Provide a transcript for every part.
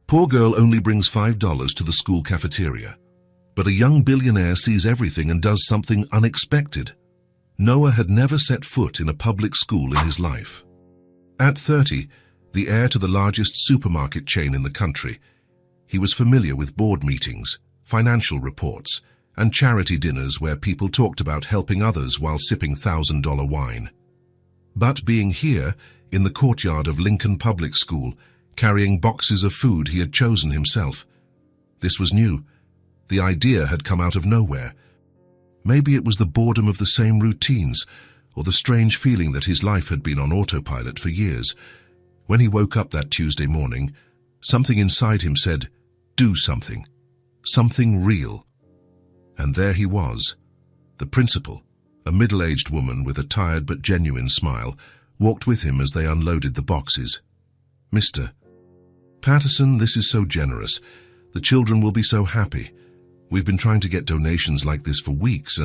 Poor girl only brings $5 to the school cafeteria. But a young billionaire sees everything and does something unexpected. Noah had never set foot in a public school in his life. At 30, the heir to the largest supermarket chain in the country, he was familiar with board meetings, financial reports, and charity dinners where people talked about helping others while sipping $1,000 wine. But being here, in the courtyard of Lincoln Public School, carrying boxes of food he had chosen himself, this was new. The idea had come out of nowhere. Maybe it was the boredom of the same routines, or the strange feeling that his life had been on autopilot for years. When he woke up that Tuesday morning, something inside him said, "Do something. Something real." And there he was. The principal, a middle-aged woman with a tired but genuine smile, walked with him as they unloaded the boxes. "Mr. Patterson, this is so generous. The children will be so happy. We've been trying to get donations like this for weeks."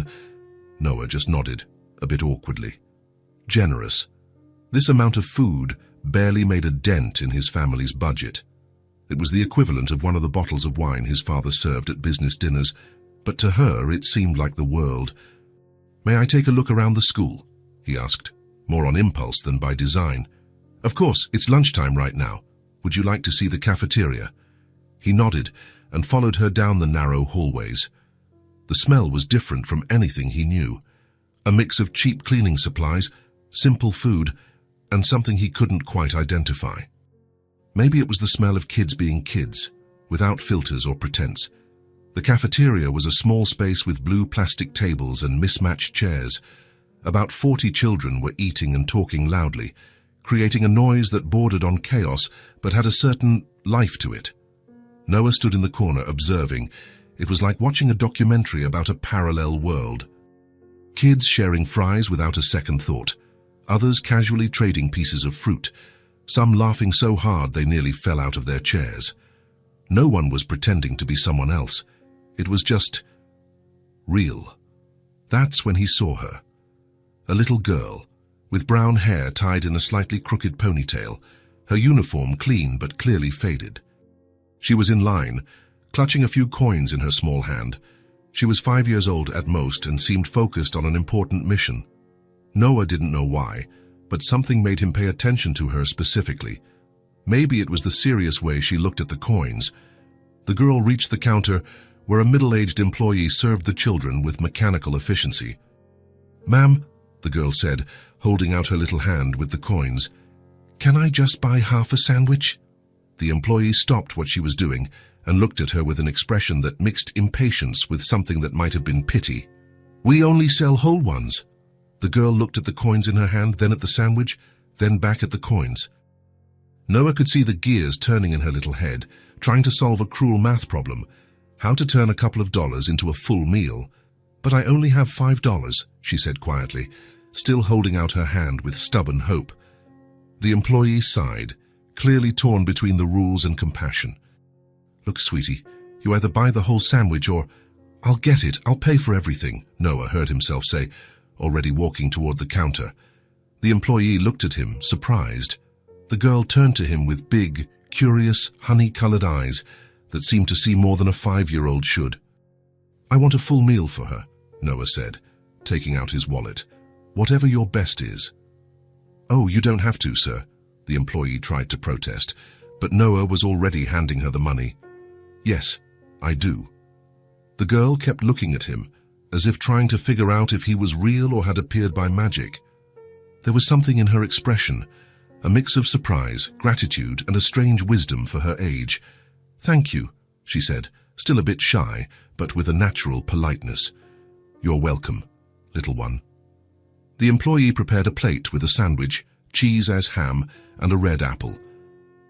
Noah just nodded, a bit awkwardly. Generous. This amount of food barely made a dent in his family's budget. It was the equivalent of one of the bottles of wine his father served at business dinners, but to her it seemed like the world. "May I take a look around the school?" he asked, more on impulse than by design. "Of course, it's lunchtime right now. Would you like to see the cafeteria?" He nodded and followed her down the narrow hallways. The smell was different from anything he knew. A mix of cheap cleaning supplies, simple food, and something he couldn't quite identify. Maybe it was the smell of kids being kids, without filters or pretense. The cafeteria was a small space with blue plastic tables and mismatched chairs. About 40 children were eating and talking loudly, creating a noise that bordered on chaos but had a certain life to it. Noah stood in the corner observing. It was like watching a documentary about a parallel world. Kids sharing fries without a second thought, others casually trading pieces of fruit, some laughing so hard they nearly fell out of their chairs. No one was pretending to be someone else. It was just real. That's when he saw her. A little girl, with brown hair tied in a slightly crooked ponytail, her uniform clean but clearly faded. She was in line, clutching a few coins in her small hand. She was 5 years old at most and seemed focused on an important mission. Noah didn't know why, but something made him pay attention to her specifically. Maybe it was the serious way she looked at the coins. The girl reached the counter where a middle-aged employee served the children with mechanical efficiency. "Ma'am," the girl said, holding out her little hand with the coins, "can I just buy half a sandwich?" The employee stopped what she was doing and looked at her with an expression that mixed impatience with something that might have been pity. "We only sell whole ones." The girl looked at the coins in her hand, then at the sandwich, then back at the coins. Noah could see the gears turning in her little head, trying to solve a cruel math problem. How to turn a couple of dollars into a full meal. "But I only have $5, she said quietly, still holding out her hand with stubborn hope. The employee sighed, clearly torn between the rules and compassion. "Look, sweetie, you either buy the whole sandwich or—" "I'll get it, I'll pay for everything," Noah heard himself say, already walking toward the counter. The employee looked at him, surprised. The girl turned to him with big, curious, honey-colored eyes that seemed to see more than a 5-year-old should. "I want a full meal for her," Noah said, taking out his wallet. "Whatever your best is." "Oh, you don't have to, sir," the employee tried to protest, but Noah was already handing her the money. "Yes, I do." The girl kept looking at him, as if trying to figure out if he was real or had appeared by magic. There was something in her expression, a mix of surprise, gratitude, and a strange wisdom for her age. "Thank you," she said, still a bit shy, but with a natural politeness. "You're welcome, little one." The employee prepared a plate with a sandwich, cheese as ham, and a red apple.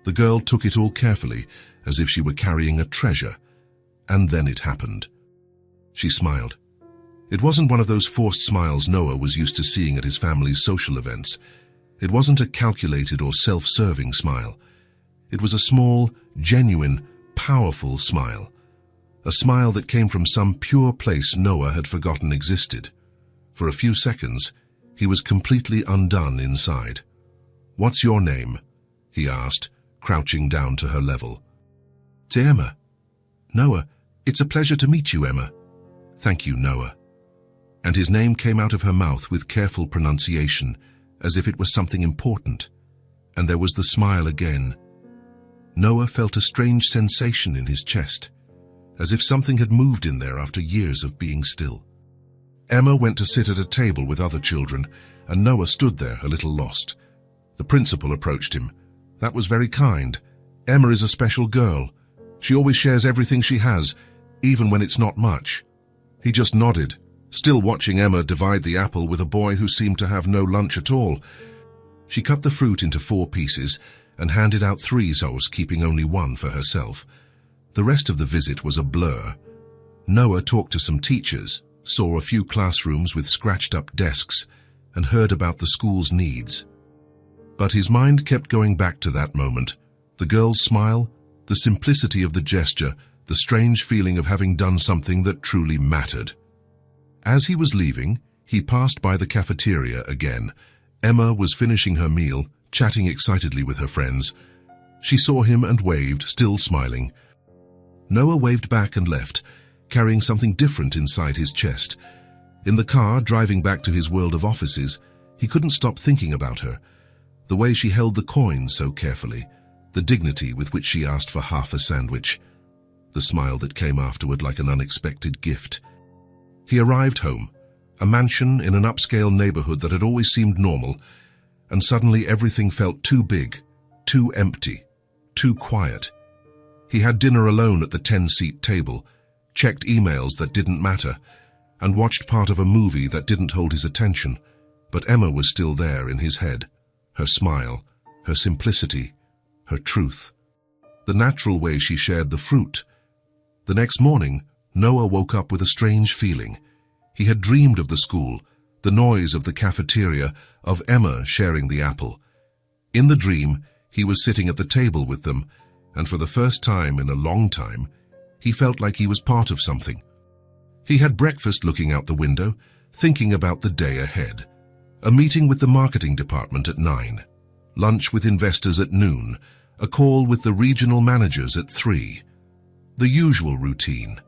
The girl took it all carefully, as if she were carrying a treasure. And then it happened. She smiled. It wasn't one of those forced smiles Noah was used to seeing at his family's social events. It wasn't a calculated or self-serving smile. It was a small, genuine, powerful smile. A smile that came from some pure place Noah had forgotten existed. For a few seconds, he was completely undone inside. "What's your name?" he asked, crouching down to her level. To Emma. "Noah, it's a pleasure to meet you, Emma." "Thank you, Noah." And his name came out of her mouth with careful pronunciation, as if it was something important. And there was the smile again. Noah felt a strange sensation in his chest, as if something had moved in there after years of being still. Emma went to sit at a table with other children, and Noah stood there a little lost. The principal approached him. "That was very kind. Emma is a special girl. She always shares everything she has, even when it's not much." He just nodded, still watching Emma divide the apple with a boy who seemed to have no lunch at all. She cut the fruit into 4 pieces and handed out 3 so's, keeping only 1 for herself. The rest of the visit was a blur. Noah talked to some teachers, saw a few classrooms with scratched-up desks, and heard about the school's needs. But his mind kept going back to that moment, the girl's smile, the simplicity of the gesture, the strange feeling of having done something that truly mattered. As he was leaving, he passed by the cafeteria again. Emma was finishing her meal, chatting excitedly with her friends. She saw him and waved, still smiling. Noah waved back and left, carrying something different inside his chest. In the car, driving back to his world of offices, he couldn't stop thinking about her. The way she held the coins so carefully, the dignity with which she asked for half a sandwich, the smile that came afterward like an unexpected gift. He arrived home, a mansion in an upscale neighborhood that had always seemed normal, and suddenly everything felt too big, too empty, too quiet. He had dinner alone at the 10-seat table, checked emails that didn't matter, and watched part of a movie that didn't hold his attention. But Emma was still there in his head, her smile, her simplicity, her truth, the natural way she shared the fruit. The next morning, Noah woke up with a strange feeling. He had dreamed of the school, the noise of the cafeteria, of Emma sharing the apple. In the dream, he was sitting at the table with them, and for the first time in a long time, he felt like he was part of something. He had breakfast looking out the window, thinking about the day ahead. A meeting with the marketing department at 9, lunch with investors at noon, a call with the regional managers at 3. The usual routine.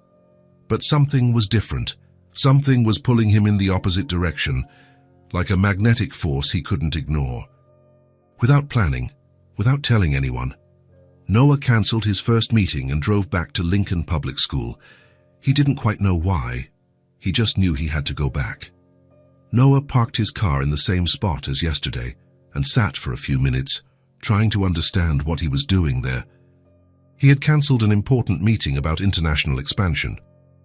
But something was different. Something was pulling him in the opposite direction, like a magnetic force he couldn't ignore. Without planning, without telling anyone, Noah cancelled his first meeting and drove back to Lincoln Public School. He didn't quite know why. He just knew he had to go back. Noah parked his car in the same spot as yesterday and sat for a few minutes, trying to understand what he was doing there. He had cancelled an important meeting about international expansion,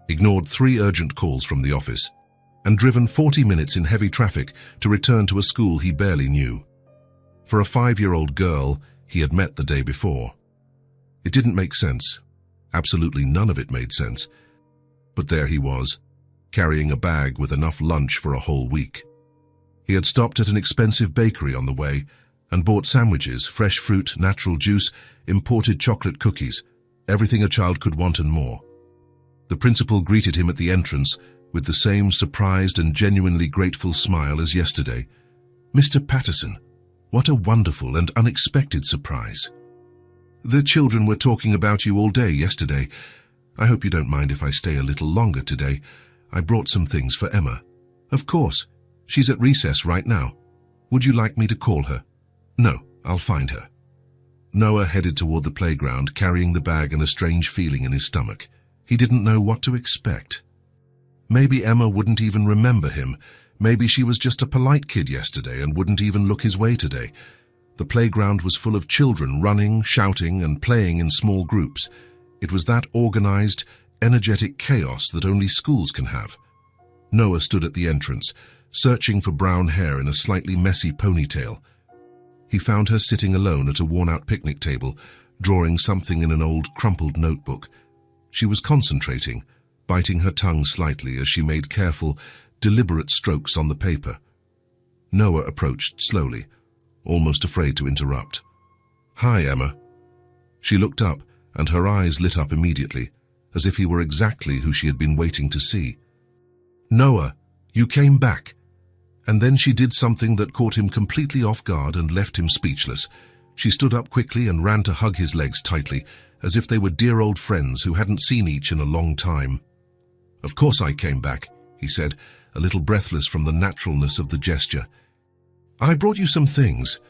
ignored 3 urgent calls from the office, and driven 40 minutes in heavy traffic to return to a school he barely knew. For a 5-year-old girl he had met the day before. It didn't make sense. Absolutely none of it made sense. But there he was, carrying a bag with enough lunch for a whole week. He had stopped at an expensive bakery on the way and bought sandwiches, fresh fruit, natural juice, imported chocolate cookies, everything a child could want and more. The principal greeted him at the entrance with the same surprised and genuinely grateful smile as yesterday. "Mr. Patterson, what a wonderful and unexpected surprise. The children were talking about you all day yesterday. I hope you don't mind if I stay a little longer today. I brought some things for Emma." "Of course. She's at recess right now. Would you like me to call her?" "No, I'll find her." Noah headed toward the playground, carrying the bag and a strange feeling in his stomach. He didn't know what to expect. Maybe Emma wouldn't even remember him. Maybe she was just a polite kid yesterday and wouldn't even look his way today. The playground was full of children running, shouting, and playing in small groups. It was that organized, energetic chaos that only schools can have. Noah stood at the entrance, searching for brown hair in a slightly messy ponytail. He found her sitting alone at a worn-out picnic table, drawing something in an old, crumpled notebook. She was concentrating, biting her tongue slightly as she made careful, deliberate strokes on the paper. Noah approached slowly, almost afraid to interrupt. "Hi, Emma." She looked up, and her eyes lit up immediately, as if he were exactly who she had been waiting to see. "Noah, you came back." And then she did something that caught him completely off guard and left him speechless. She stood up quickly and ran to hug his legs tightly, as if they were dear old friends who hadn't seen each in a long time. "Of course I came back," he said, a little breathless from the naturalness of the gesture. "I brought you some things."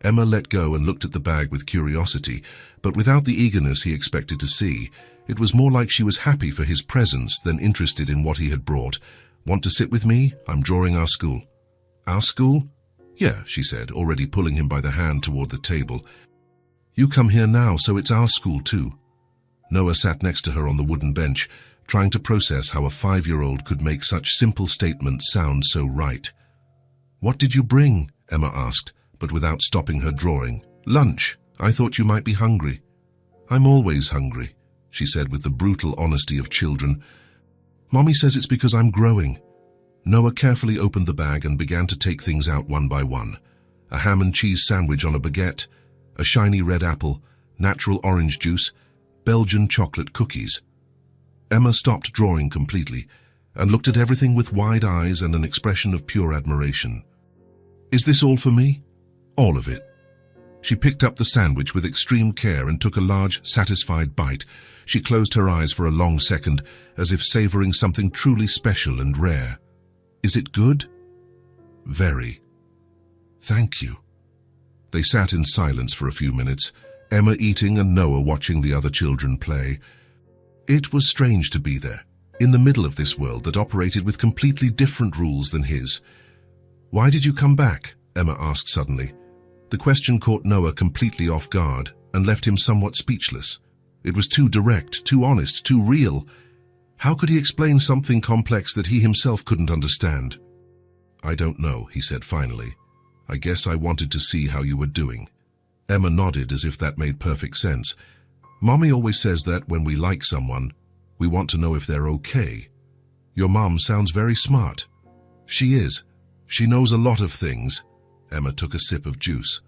Emma let go and looked at the bag with curiosity, but without the eagerness he expected to see. It was more like she was happy for his presence than interested in what he had brought. "Want to sit with me? I'm drawing our school." "Our school?" "Yeah," she said, already pulling him by the hand toward the table. "You come here now, so it's our school too." Noah sat next to her on the wooden bench, trying to process how a 5-year-old could make such simple statements sound so right. "What did you bring?" Emma asked, but without stopping her drawing. "Lunch. I thought you might be hungry." "I'm always hungry," she said with the brutal honesty of children. "Mommy says it's because I'm growing." Noah carefully opened the bag and began to take things out one by one. A ham and cheese sandwich on a baguette, a shiny red apple, natural orange juice, Belgian chocolate cookies. Emma stopped drawing completely and looked at everything with wide eyes and an expression of pure admiration. "Is this all for me?" "All of it." She picked up the sandwich with extreme care and took a large, satisfied bite. She closed her eyes for a long second, as if savoring something truly special and rare. "Is it good?" "Very." "Thank you." They sat in silence for a few minutes, Emma eating and Noah watching the other children play. It was strange to be there, in the middle of this world that operated with completely different rules than his. "Why did you come back?" Emma asked suddenly. The question caught Noah completely off guard and left him somewhat speechless. It was too direct, too honest, too real. How could he explain something complex that he himself couldn't understand? "I don't know," he said finally. "I guess I wanted to see how you were doing." Emma nodded as if that made perfect sense. "Mommy always says that when we like someone, we want to know if they're okay. Your mom sounds very smart." "She is. She knows a lot of things." Emma took a sip of juice.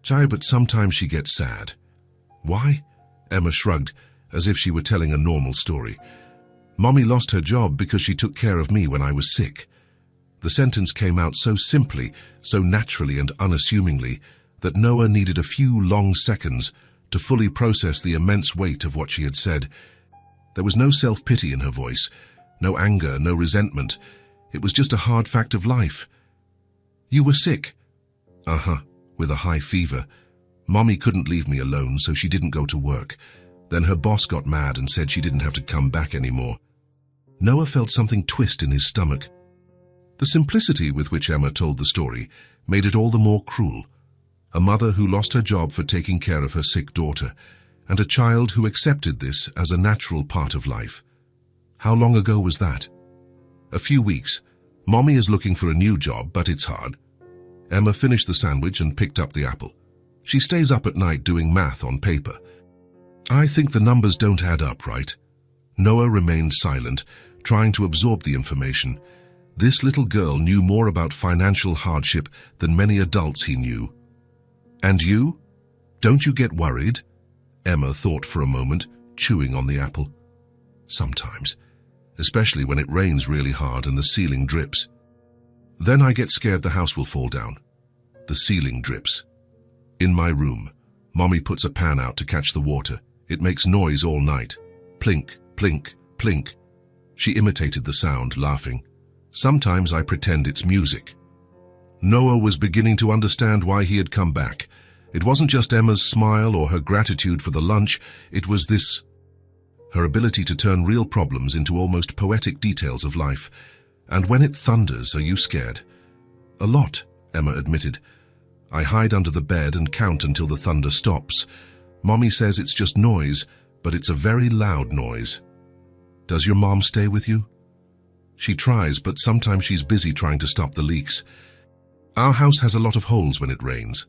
"Chai, but sometimes she gets sad." "Why?" Emma shrugged, as if she were telling a normal story. "Mommy lost her job because she took care of me when I was sick." The sentence came out so simply, so naturally and unassumingly, that Noah needed a few long seconds to fully process the immense weight of what she had said. There was no self-pity in her voice, no anger, no resentment. It was just a hard fact of life. "You were sick?" "Uh-huh, with a high fever. Mommy couldn't leave me alone, so she didn't go to work. Then her boss got mad and said she didn't have to come back anymore." Noah felt something twist in his stomach. The simplicity with which Emma told the story made it all the more cruel. A mother who lost her job for taking care of her sick daughter, and a child who accepted this as a natural part of life. How long ago was that? "A few weeks. Mommy is looking for a new job, but it's hard." Emma finished the sandwich and picked up the apple. "She stays up at night doing math on paper." "I think the numbers don't add up, right?" Noah remained silent, trying to absorb the information. This little girl knew more about financial hardship than many adults he knew. "And you? Don't you get worried?" Emma thought for a moment, chewing on the apple. "Sometimes. Especially when it rains really hard and the ceiling drips. Then I get scared the house will fall down." The ceiling drips. "In my room, Mommy puts a pan out to catch the water. It makes noise all night. Plink, plink, plink." She imitated the sound, laughing. "Sometimes I pretend it's music." Noah was beginning to understand why he had come back. It wasn't just Emma's smile or her gratitude for the lunch, it was this. Her ability to turn real problems into almost poetic details of life. "And when it thunders, are you scared?" "A lot," Emma admitted. "I hide under the bed and count until the thunder stops. Mommy says it's just noise, but it's a very loud noise." "Does your mom stay with you?" "She tries, but sometimes she's busy trying to stop the leaks. Our house has a lot of holes when it rains."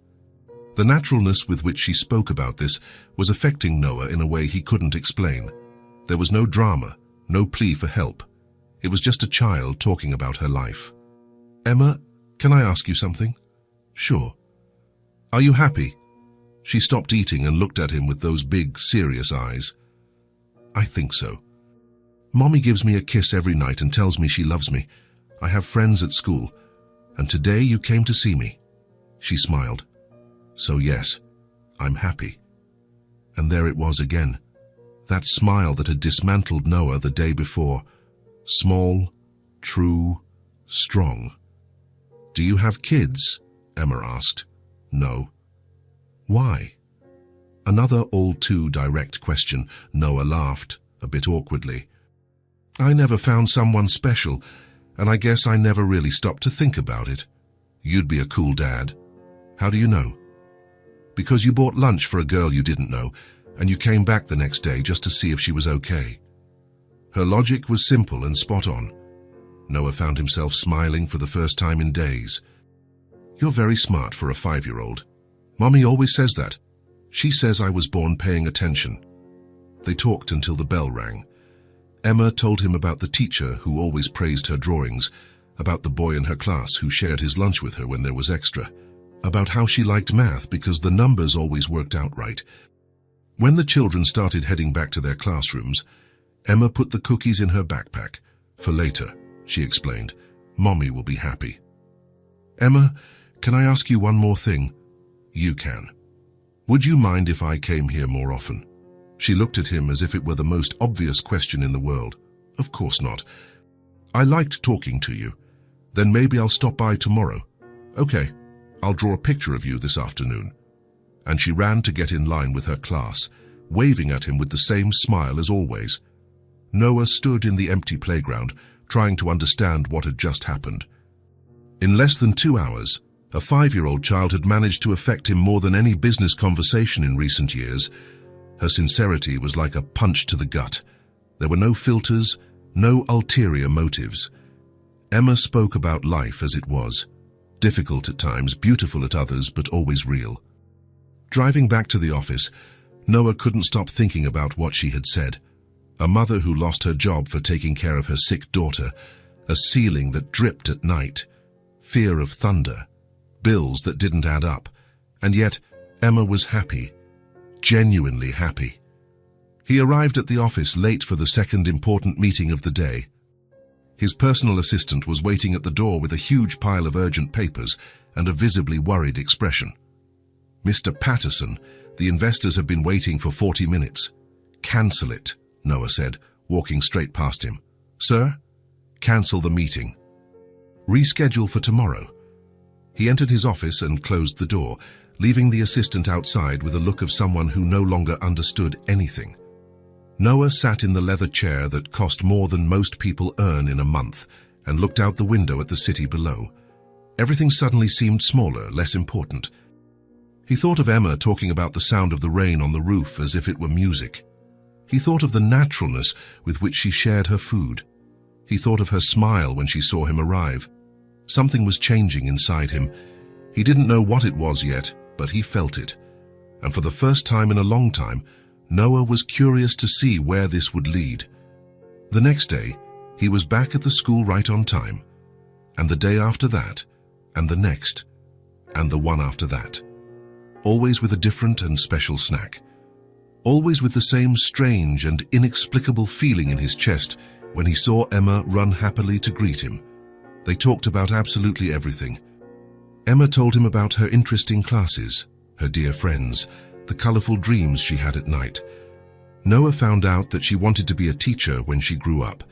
The naturalness with which she spoke about this was affecting Noah in a way he couldn't explain. There was no drama, no plea for help. It was just a child talking about her life. "Emma, can I ask you something?" "Sure." "Are you happy?" She stopped eating and looked at him with those big, serious eyes. "I think so. Mommy gives me a kiss every night and tells me she loves me. I have friends at school. And today you came to see me." She smiled. "So yes, I'm happy." And there it was again. That smile that had dismantled Noah the day before. Small, true, strong. "Do you have kids?" Emma asked. "No." "Why?" Another all-too-direct question. Noah laughed, a bit awkwardly. "I never found someone special, and I guess I never really stopped to think about it." "You'd be a cool dad." "How do you know?" "Because you bought lunch for a girl you didn't know, and you came back the next day just to see if she was okay." Her logic was simple and spot on. Noah found himself smiling for the first time in days. "You're very smart for a 5-year-old. Mommy always says that. She says I was born paying attention." They talked until the bell rang. Emma told him about the teacher who always praised her drawings, about the boy in her class who shared his lunch with her when there was extra, about how she liked math because the numbers always worked out right. When the children started heading back to their classrooms, Emma put the cookies in her backpack. "For later," she explained. "Mommy will be happy." "Emma, can I ask you one more thing?" "You can." "Would you mind if I came here more often?" She looked at him as if it were the most obvious question in the world. "Of course not." "I liked talking to you. Then maybe I'll stop by tomorrow." "Okay, I'll draw a picture of you this afternoon." And she ran to get in line with her class, waving at him with the same smile as always. Noah stood in the empty playground, trying to understand what had just happened. In less than 2 hours, a 5-year-old child had managed to affect him more than any business conversation in recent years. Her sincerity was like a punch to the gut. There were no filters, no ulterior motives. Emma spoke about life as it was. Difficult at times, beautiful at others, but always real. Driving back to the office, Noah couldn't stop thinking about what she had said. A mother who lost her job for taking care of her sick daughter, a ceiling that dripped at night, fear of thunder, bills that didn't add up, and yet Emma was happy, genuinely happy. He arrived at the office late for the second important meeting of the day. His personal assistant was waiting at the door with a huge pile of urgent papers and a visibly worried expression. "Mr. Patterson, the investors have been waiting for 40 minutes. Cancel it," Noah said, walking straight past him. "Sir? Cancel the meeting. Reschedule for tomorrow." He entered his office and closed the door, leaving the assistant outside with a look of someone who no longer understood anything. Noah sat in the leather chair that cost more than most people earn in a month and looked out the window at the city below. Everything suddenly seemed smaller, less important. He thought of Emma talking about the sound of the rain on the roof as if it were music. He thought of the naturalness with which she shared her food. He thought of her smile when she saw him arrive. Something was changing inside him. He didn't know what it was yet, but he felt it. And for the first time in a long time, Noah was curious to see where this would lead. The next day, he was back at the school right on time. And the day after that, and the next, and the one after that. Always with a different and special snack. Always with the same strange and inexplicable feeling in his chest when he saw Emma run happily to greet him. They talked about absolutely everything. Emma told him about her interesting classes, her dear friends, the colorful dreams she had at night. Noah found out that she wanted to be a teacher when she grew up,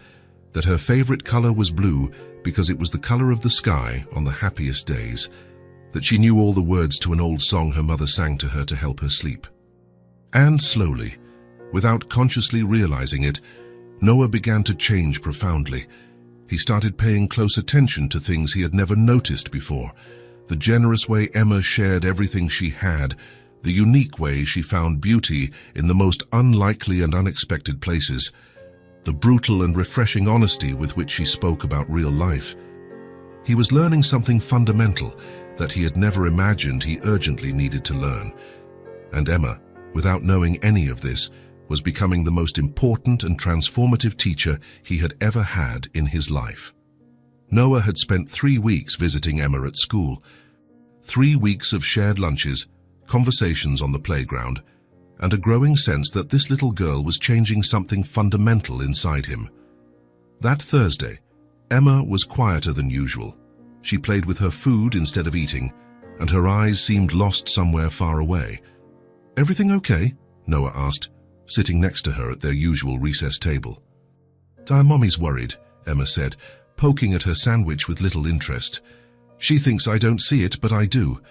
that her favorite color was blue because it was the color of the sky on the happiest days, that she knew all the words to an old song her mother sang to her to help her sleep. And slowly, without consciously realizing it, Noah began to change profoundly. He started paying close attention to things he had never noticed before. The generous way Emma shared everything she had, the unique way she found beauty in the most unlikely and unexpected places, the brutal and refreshing honesty with which she spoke about real life. He was learning something fundamental that he had never imagined he urgently needed to learn. And Emma, without knowing any of this, was becoming the most important and transformative teacher he had ever had in his life. Noah had spent 3 weeks visiting Emma at school. 3 weeks of shared lunches, conversations on the playground, and a growing sense that this little girl was changing something fundamental inside him. That Thursday, Emma was quieter than usual. She played with her food instead of eating, and her eyes seemed lost somewhere far away. "Everything okay?" Noah asked, sitting next to her at their usual recess table. Mommy's worried, Emma said, poking at her sandwich with little interest. She thinks I don't see it, but I do.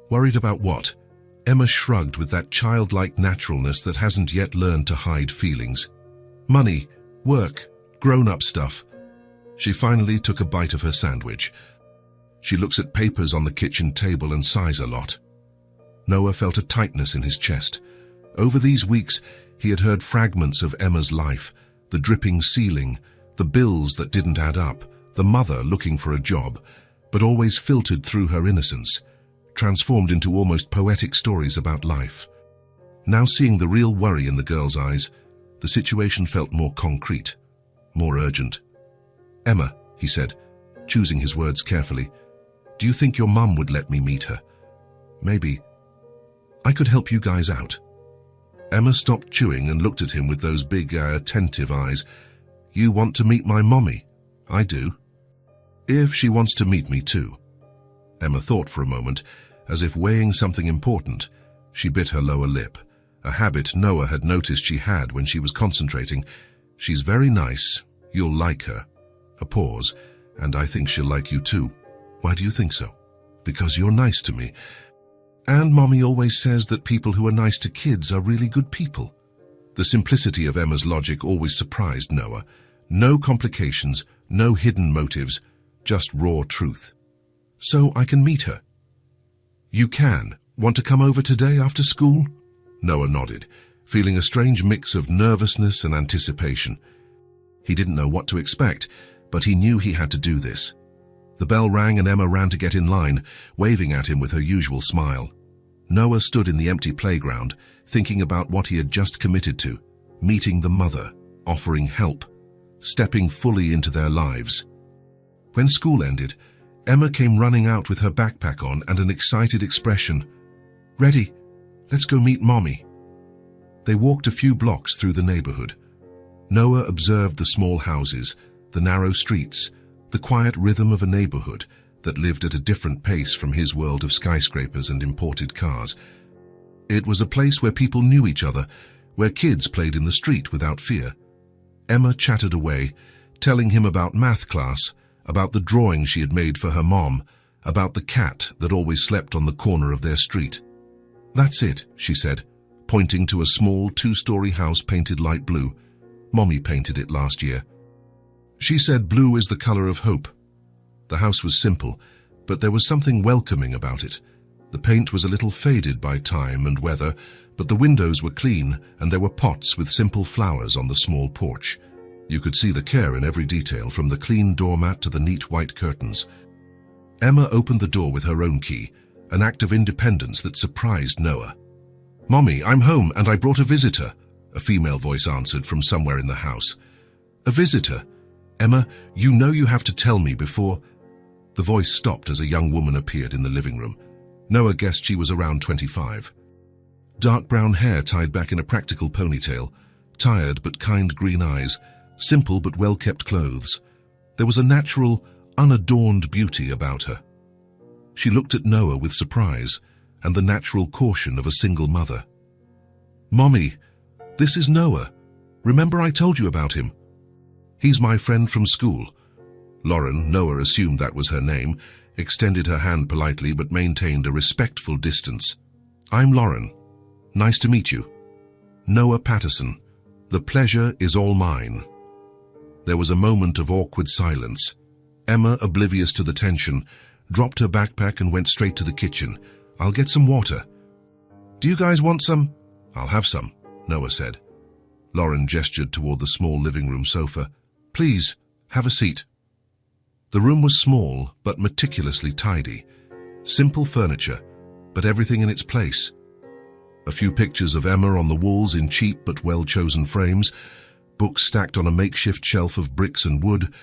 Worried about what? Emma shrugged with that childlike naturalness that hasn't yet learned to hide feelings. Money, work, grown-up stuff. She finally took a bite of her sandwich. She looks at papers on the kitchen table and sighs a lot. Noah felt a tightness in his chest. Over these weeks, he had heard fragments of Emma's life, the dripping ceiling, the bills that didn't add up, the mother looking for a job, but always filtered through her innocence, transformed into almost poetic stories about life. Now seeing the real worry in the girl's eyes, the situation felt more concrete, more urgent. Emma, he said, choosing his words carefully, do you think your mum would let me meet her? Maybe. I could help you guys out. Emma stopped chewing and looked at him with those big, attentive eyes. You want to meet my mommy? I do. If she wants to meet me too. Emma thought for a moment, as if weighing something important. She bit her lower lip, a habit Noah had noticed she had when she was concentrating. She's very nice. You'll like her. A pause, and I think she'll like you too. Why do you think so? Because you're nice to me. And Mommy always says that people who are nice to kids are really good people. The simplicity of Emma's logic always surprised Noah. No complications, no hidden motives, just raw truth. So I can meet her. You can. Want to come over today after school? Noah nodded, feeling a strange mix of nervousness and anticipation. He didn't know what to expect, but he knew he had to do this. The bell rang and Emma ran to get in line, waving at him with her usual smile. Noah stood in the empty playground, thinking about what he had just committed to, meeting the mother, offering help, stepping fully into their lives. When school ended, Emma came running out with her backpack on and an excited expression. Ready? Let's go meet Mommy. They walked a few blocks through the neighborhood. Noah observed the small houses, the narrow streets, the quiet rhythm of a neighborhood that lived at a different pace from his world of skyscrapers and imported cars. It was a place where people knew each other, where kids played in the street without fear. Emma chattered away, telling him about math class, about the drawing she had made for her mom, about the cat that always slept on the corner of their street. That's it, she said, pointing to a small two-story house painted light blue. Mommy painted it last year. She said blue is the color of hope. The house was simple, but there was something welcoming about it. The paint was a little faded by time and weather, but the windows were clean and there were pots with simple flowers on the small porch. You could see the care in every detail, from the clean doormat to the neat white curtains. Emma opened the door with her own key, an act of independence that surprised Noah. Mommy, I'm home and I brought a visitor, a female voice answered from somewhere in the house. A visitor? Emma, you know you have to tell me before... The voice stopped as a young woman appeared in the living room. Noah guessed she was around 25. Dark brown hair tied back in a practical ponytail, tired but kind green eyes, simple but well-kept clothes. There was a natural, unadorned beauty about her. She looked at Noah with surprise and the natural caution of a single mother. Mommy, this is Noah. Remember I told you about him? He's my friend from school. Lauren, Noah assumed that was her name, extended her hand politely but maintained a respectful distance. I'm Lauren. Nice to meet you. Noah Patterson. The pleasure is all mine. There was a moment of awkward silence. Emma, oblivious to the tension, dropped her backpack and went straight to the kitchen. I'll get some water. Do you guys want some? I'll have some, Noah said. Lauren gestured toward the small living room sofa. Please, have a seat. The room was small but meticulously tidy. Simple furniture, but everything in its place. A few pictures of Emma on the walls in cheap but well-chosen frames, books stacked on a makeshift shelf of bricks and wood,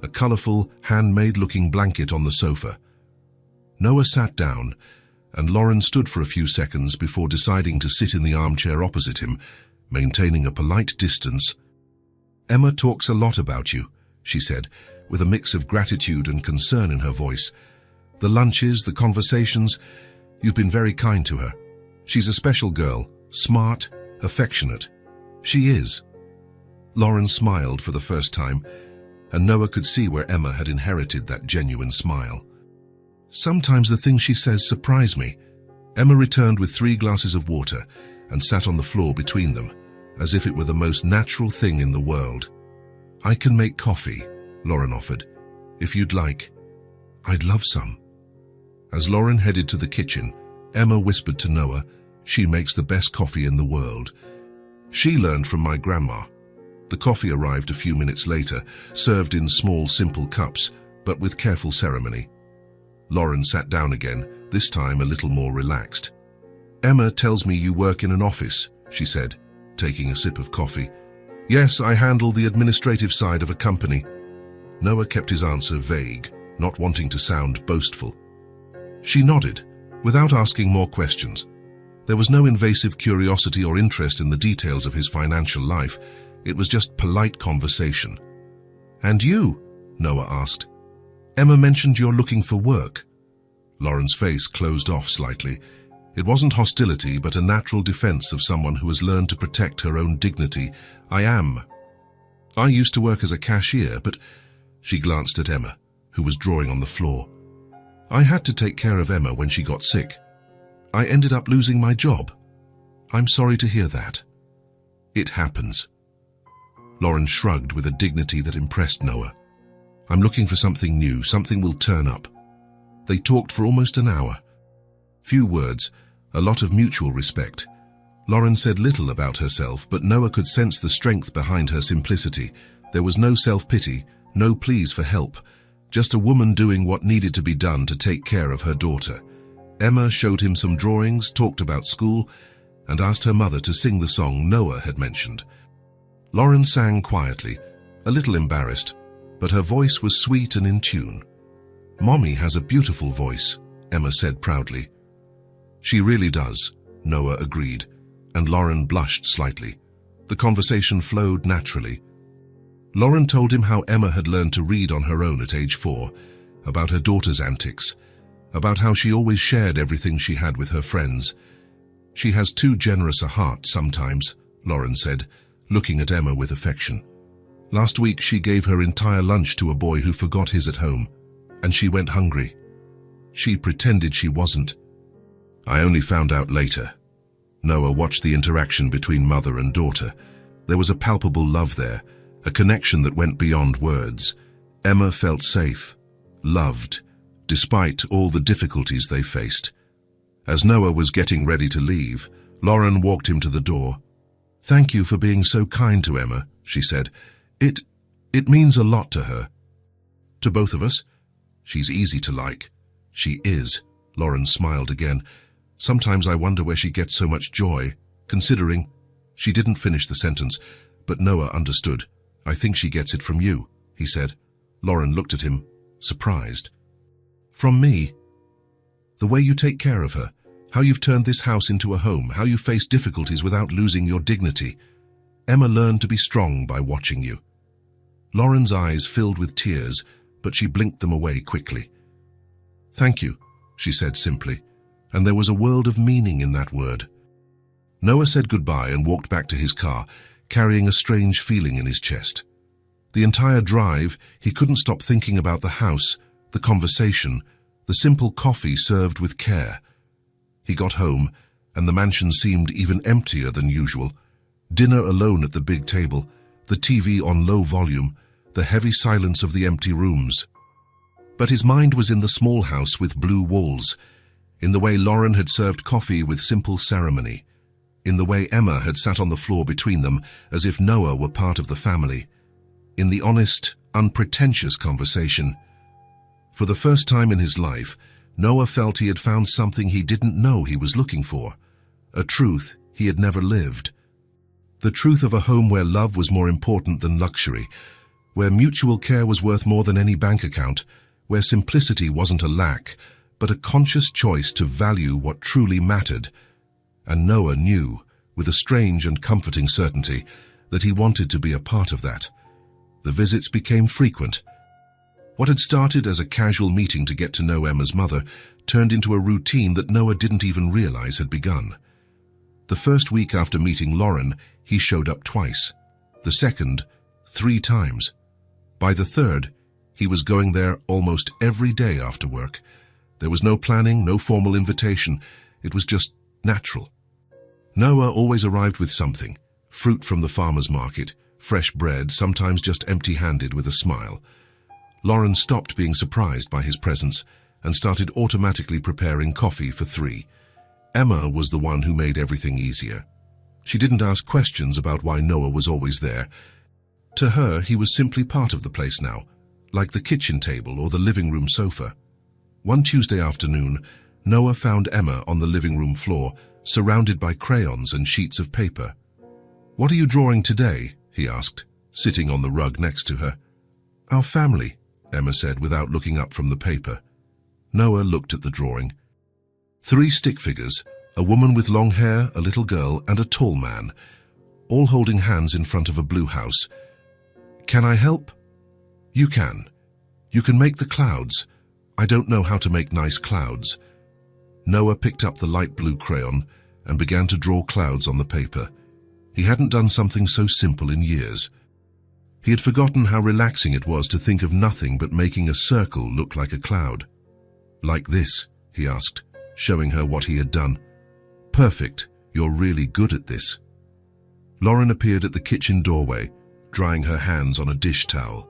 a colorful, handmade-looking blanket on the sofa. Noah sat down, and Lauren stood for a few seconds before deciding to sit in the armchair opposite him, maintaining a polite distance. Emma talks a lot about you, she said, with a mix of gratitude and concern in her voice. The lunches, the conversations, you've been very kind to her. She's a special girl, smart, affectionate. She is. Lauren smiled for the first time, and Noah could see where Emma had inherited that genuine smile. Sometimes the things she says surprise me. Emma returned with 3 glasses of water and sat on the floor between them, as if it were the most natural thing in the world. I can make coffee, Lauren offered. If you'd like. I'd love some. As Lauren headed to the kitchen, Emma whispered to Noah, she makes the best coffee in the world. She learned from my grandma. The coffee arrived a few minutes later, served in small, simple cups, but with careful ceremony. Lauren sat down again, this time a little more relaxed. Emma tells me you work in an office, she said, taking a sip of coffee. Yes, I handle the administrative side of a company. Noah kept his answer vague, not wanting to sound boastful. She nodded, without asking more questions. There was no invasive curiosity or interest in the details of his financial life. It was just polite conversation. And you? Noah asked. Emma mentioned you're looking for work. Lauren's face closed off slightly. It wasn't hostility, but a natural defense of someone who has learned to protect her own dignity. I am. I used to work as a cashier, but... She glanced at Emma, who was drawing on the floor. I had to take care of Emma when she got sick. I ended up losing my job. I'm sorry to hear that. It happens. Lauren shrugged with a dignity that impressed Noah. I'm looking for something new, something will turn up. They talked for almost an hour. Few words, a lot of mutual respect. Lauren said little about herself, but Noah could sense the strength behind her simplicity. There was no self-pity, no pleas for help, just a woman doing what needed to be done to take care of her daughter. Emma showed him some drawings, talked about school, and asked her mother to sing the song Noah had mentioned. Lauren sang quietly, a little embarrassed, but her voice was sweet and in tune. Mommy has a beautiful voice, Emma said proudly. She really does, Noah agreed, and Lauren blushed slightly. The conversation flowed naturally. Lauren told him how Emma had learned to read on her own at age 4, about her daughter's antics, about how she always shared everything she had with her friends. She has too generous a heart sometimes, Lauren said, looking at Emma with affection. Last week she gave her entire lunch to a boy who forgot his at home, and she went hungry. She pretended she wasn't. I only found out later. Noah watched the interaction between mother and daughter. There was a palpable love there, a connection that went beyond words. Emma felt safe, loved, despite all the difficulties they faced. As Noah was getting ready to leave, Lauren walked him to the door. Thank you for being so kind to Emma, she said. It means a lot to her. To both of us? She's easy to like. She is, Lauren smiled again. Sometimes I wonder where she gets so much joy, considering... She didn't finish the sentence, but Noah understood. I think she gets it from you, he said. Lauren looked at him, surprised. From me? The way you take care of her, how you've turned this house into a home, how you face difficulties without losing your dignity. Emma learned to be strong by watching you. Lauren's eyes filled with tears, but she blinked them away quickly. Thank you, she said simply, and there was a world of meaning in that word. Noah said goodbye and walked back to his car, carrying a strange feeling in his chest. The entire drive, he couldn't stop thinking about the house, the conversation, the simple coffee served with care. He got home, and the mansion seemed even emptier than usual. Dinner alone at the big table, the TV on low volume, the heavy silence of the empty rooms. But his mind was in the small house with blue walls, in the way Lauren had served coffee with simple ceremony, in the way Emma had sat on the floor between them as if Noah were part of the family, in the honest, unpretentious conversation. For the first time in his life, Noah felt he had found something he didn't know he was looking for, a truth he had never lived. The truth of a home where love was more important than luxury, where mutual care was worth more than any bank account, where simplicity wasn't a lack, but a conscious choice to value what truly mattered. And Noah knew, with a strange and comforting certainty, that he wanted to be a part of that. The visits became frequent. What had started as a casual meeting to get to know Emma's mother turned into a routine that Noah didn't even realize had begun. The first week after meeting Lauren, he showed up twice. The second, 3 times. By the third, he was going there almost every day after work. There was no planning, no formal invitation. It was just natural. Noah always arrived with something: fruit from the farmer's market, fresh bread, sometimes just empty-handed with a smile. Lauren stopped being surprised by his presence and started automatically preparing coffee for 3. Emma was the one who made everything easier. She didn't ask questions about why Noah was always there. To her, he was simply part of the place now, like the kitchen table or the living room sofa. One Tuesday afternoon, Noah found Emma on the living room floor, surrounded by crayons and sheets of paper. "What are you drawing today?" he asked, sitting on the rug next to her. "Our family," Emma said without looking up from the paper. Noah looked at the drawing. 3 stick figures, a woman with long hair, a little girl, and a tall man, all holding hands in front of a blue house. "Can I help?" "You can. You can make the clouds. I don't know how to make nice clouds." Noah picked up the light blue crayon and began to draw clouds on the paper. He hadn't done something so simple in years. He had forgotten how relaxing it was to think of nothing but making a circle look like a cloud. "Like this?" he asked, showing her what he had done. "Perfect. You're really good at this." Lauren appeared at the kitchen doorway, drying her hands on a dish towel.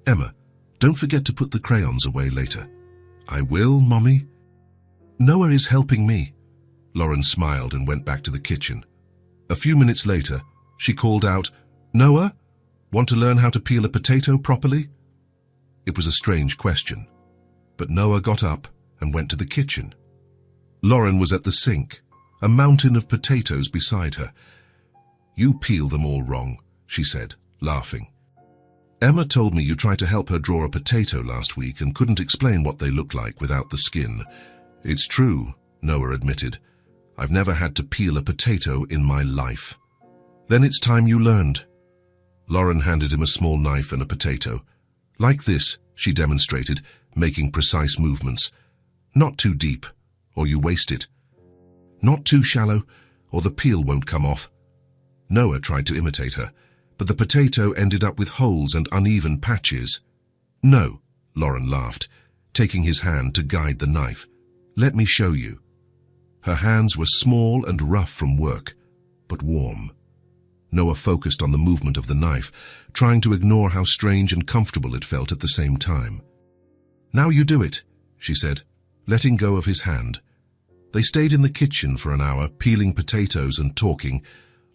"Emma, don't forget to put the crayons away later." "I will, Mommy." "Noah is helping me." Lauren smiled and went back to the kitchen. A few minutes later, she called out, "Noah, want to learn how to peel a potato properly?" It was a strange question, but Noah got up and went to the kitchen. Lauren was at the sink, a mountain of potatoes beside her. "You peel them all wrong," she said, laughing. "Emma told me you tried to help her draw a potato last week and couldn't explain what they look like without the skin." "It's true," Noah admitted. "I've never had to peel a potato in my life." "Then it's time you learned." Lauren handed him a small knife and a potato. "Like this," she demonstrated, making precise movements. "Not too deep, or you waste it. Not too shallow, or the peel won't come off." Noah tried to imitate her, but the potato ended up with holes and uneven patches. "No," Lauren laughed, taking his hand to guide the knife. "Let me show you." Her hands were small and rough from work, but warm. Noah focused on the movement of the knife, trying to ignore how strange and comfortable it felt at the same time. "Now you do it," she said, letting go of his hand. They stayed in the kitchen for an hour, peeling potatoes and talking.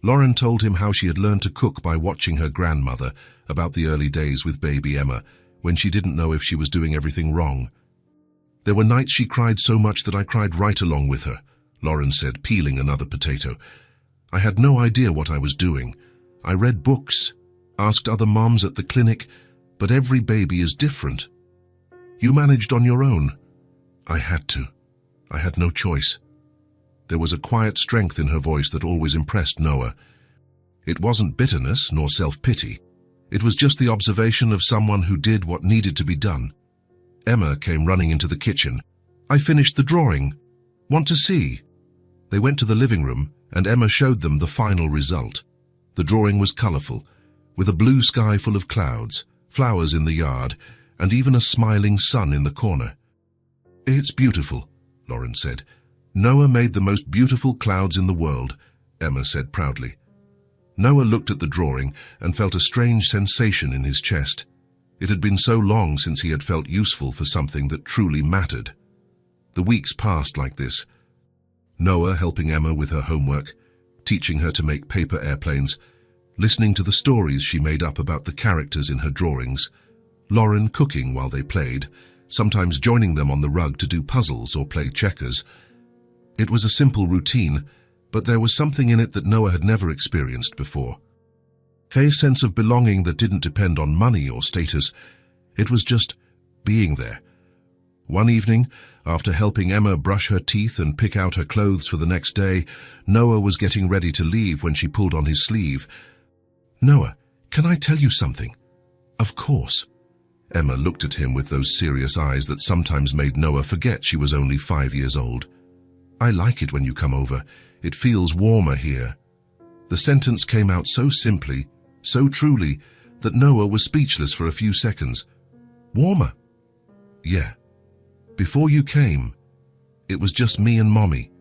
Lauren told him how she had learned to cook by watching her grandmother, about the early days with baby Emma, when she didn't know if she was doing everything wrong. "There were nights she cried so much that I cried right along with her," Lauren said, peeling another potato. "I had no idea what I was doing. I read books, asked other moms at the clinic, but every baby is different." "You managed on your own." "I had to. I had no choice." There was a quiet strength in her voice that always impressed Noah. It wasn't bitterness nor self-pity. It was just the observation of someone who did what needed to be done. Emma came running into the kitchen. "I finished the drawing. Want to see?" They went to the living room, and Emma showed them the final result. The drawing was colorful, with a blue sky full of clouds, flowers in the yard, and even a smiling sun in the corner. "It's beautiful," Lauren said. "Noah made the most beautiful clouds in the world," Emma said proudly. Noah looked at the drawing and felt a strange sensation in his chest. It had been so long since he had felt useful for something that truly mattered. The weeks passed like this. Noah helping Emma with her homework, teaching her to make paper airplanes, listening to the stories she made up about the characters in her drawings, Lauren cooking while they played, sometimes joining them on the rug to do puzzles or play checkers. It was a simple routine, but there was something in it that Noah had never experienced before. A sense of belonging that didn't depend on money or status. It was just being there. One evening, after helping Emma brush her teeth and pick out her clothes for the next day, Noah was getting ready to leave when she pulled on his sleeve. "Noah, can I tell you something?" "Of course." Emma looked at him with those serious eyes that sometimes made Noah forget she was only 5 years old. "I like it when you come over. "It feels warmer here." The sentence came out so simply, so truly, that Noah was speechless for a few seconds. "Warmer?" "Yeah. Before you came, it was just me and Mommy.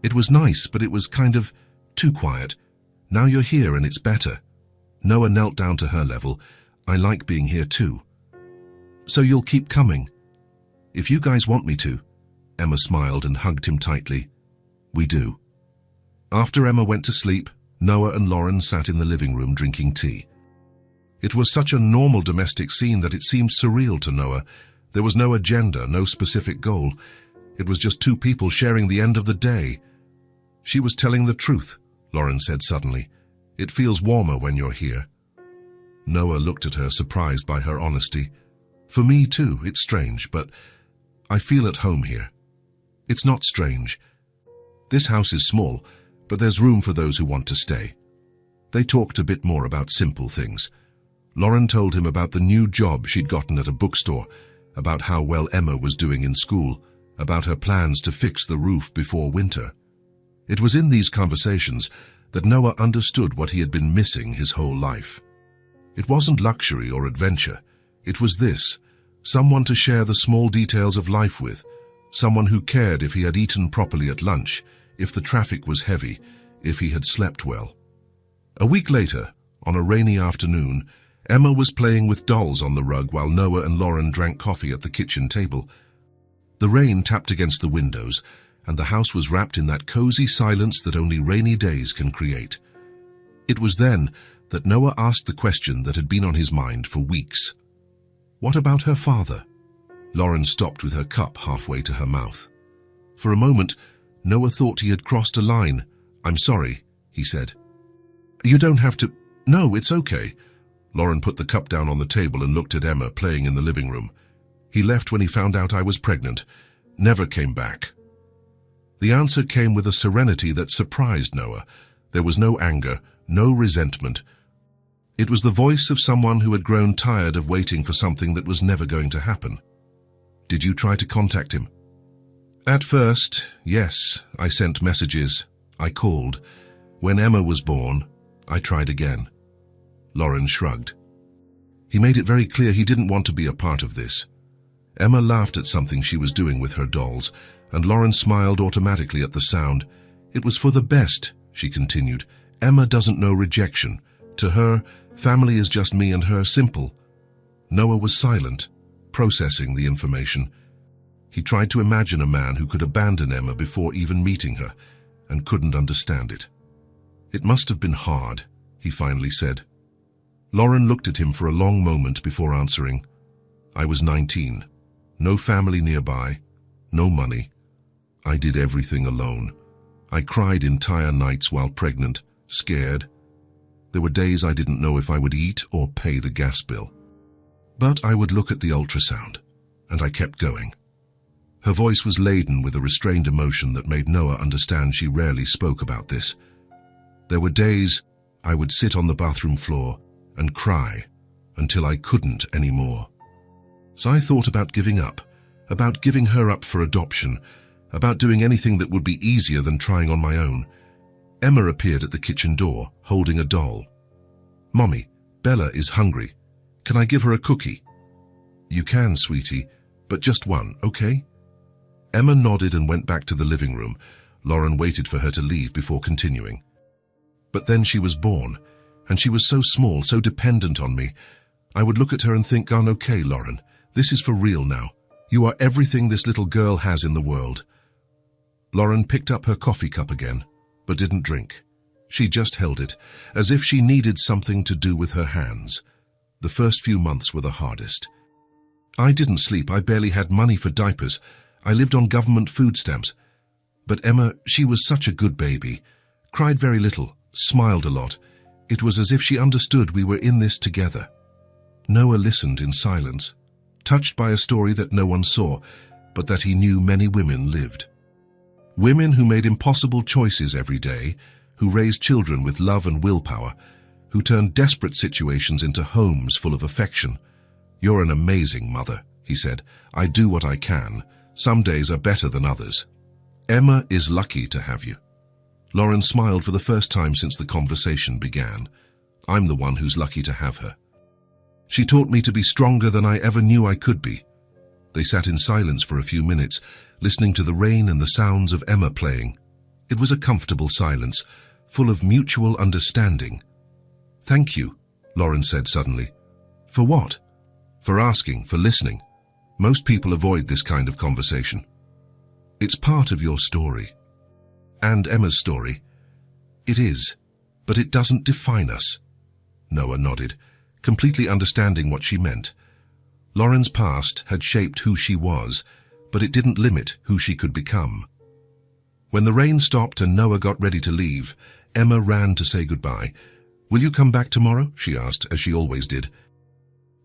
It was nice, but it was kind of too quiet. Now you're here and it's better." Noah knelt down to her level. "I like being here too." "So you'll keep coming?" "If you guys want me to." Emma smiled and hugged him tightly. "We do." After Emma went to sleep, Noah and Lauren sat in the living room drinking tea. It was such a normal domestic scene that it seemed surreal to Noah. There was no agenda, no specific goal. It was just two people sharing the end of the day. "She was telling the truth," Lauren said suddenly. "It feels warmer when you're here." Noah looked at her, surprised by her honesty. "For me too, it's strange, but I feel at home here." "It's not strange. This house is small, but there's room for those who want to stay." They talked a bit more about simple things. Lauren told him about the new job she'd gotten at a bookstore, about how well Emma was doing in school, about her plans to fix the roof before winter. It was in these conversations that Noah understood what he had been missing his whole life. It wasn't luxury or adventure. It was this: someone to share the small details of life with, someone who cared if he had eaten properly at lunch, if the traffic was heavy, if he had slept well. A week later, on a rainy afternoon, Emma was playing with dolls on the rug while Noah and Lauren drank coffee at the kitchen table. The rain tapped against the windows, and the house was wrapped in that cozy silence that only rainy days can create. It was then that Noah asked the question that had been on his mind for weeks. What about her father? Lauren stopped with her cup halfway to her mouth. For a moment, Noah thought he had crossed a line. "I'm sorry," he said. "You don't have to—" "No, it's okay." Lauren put the cup down on the table and looked at Emma playing in the living room. "He left when he found out I was pregnant. Never came back." The answer came with a serenity that surprised Noah. There was no anger, no resentment. It was the voice of someone who had grown tired of waiting for something that was never going to happen. "Did you try to contact him?" "At first, yes. I sent messages. I called. When Emma was born, I tried again." Lauren shrugged. "He made it very clear he didn't want to be a part of this." Emma laughed at something she was doing with her dolls, and Lauren smiled automatically at the sound. "It was for the best," she continued. "Emma doesn't know rejection. To her, family is just me and her, simple." Noah was silent, processing the information. He tried to imagine a man who could abandon Emma before even meeting her, and couldn't understand it. "It must have been hard," he finally said. Lauren looked at him for a long moment before answering. "I was 19. No family nearby. No money. I did everything alone. I cried entire nights while pregnant, scared. There were days I didn't know if I would eat or pay the gas bill. But I would look at the ultrasound, and I kept going." Her voice was laden with a restrained emotion that made Noah understand she rarely spoke about this. "There were days I would sit on the bathroom floor and cry until I couldn't anymore. So I thought about giving up, about giving her up for adoption, about doing anything that would be easier than trying on my own." Emma appeared at the kitchen door, holding a doll. "Mommy, Bella is hungry. Can I give her a cookie?" "You can, sweetie, but just one, okay?" Emma nodded and went back to the living room. Lauren waited for her to leave before continuing. "But then she was born, and she was so small, so dependent on me. I would look at her and think, okay, Lauren, this is for real now. You are everything this little girl has in the world." Lauren picked up her coffee cup again, but didn't drink. She just held it, as if she needed something to do with her hands. The first few months were the hardest. "I didn't sleep. I barely had money for diapers. I lived on government food stamps. But Emma, she was such a good baby. Cried very little, smiled a lot. It was as if she understood we were in this together." Noah listened in silence, touched by a story that no one saw, but that he knew many women lived. Women who made impossible choices every day, who raised children with love and willpower, who turned desperate situations into homes full of affection. "You're an amazing mother," he said. "I do what I can. Some days are better than others. Emma is lucky to have you." Lauren smiled for the first time since the conversation began. I'm the one who's lucky to have her. She taught me to be stronger than I ever knew I could be. They sat in silence for a few minutes, listening to the rain and the sounds of Emma playing. It was a comfortable silence, full of mutual understanding. Thank you, Lauren said suddenly. For what? For asking, for listening. Most people avoid this kind of conversation. It's part of your story. And Emma's story. It is, but it doesn't define us. Noah nodded, completely understanding what she meant. Lauren's past had shaped who she was, but it didn't limit who she could become. When the rain stopped and Noah got ready to leave, Emma ran to say goodbye. Will you come back tomorrow? She asked, as she always did.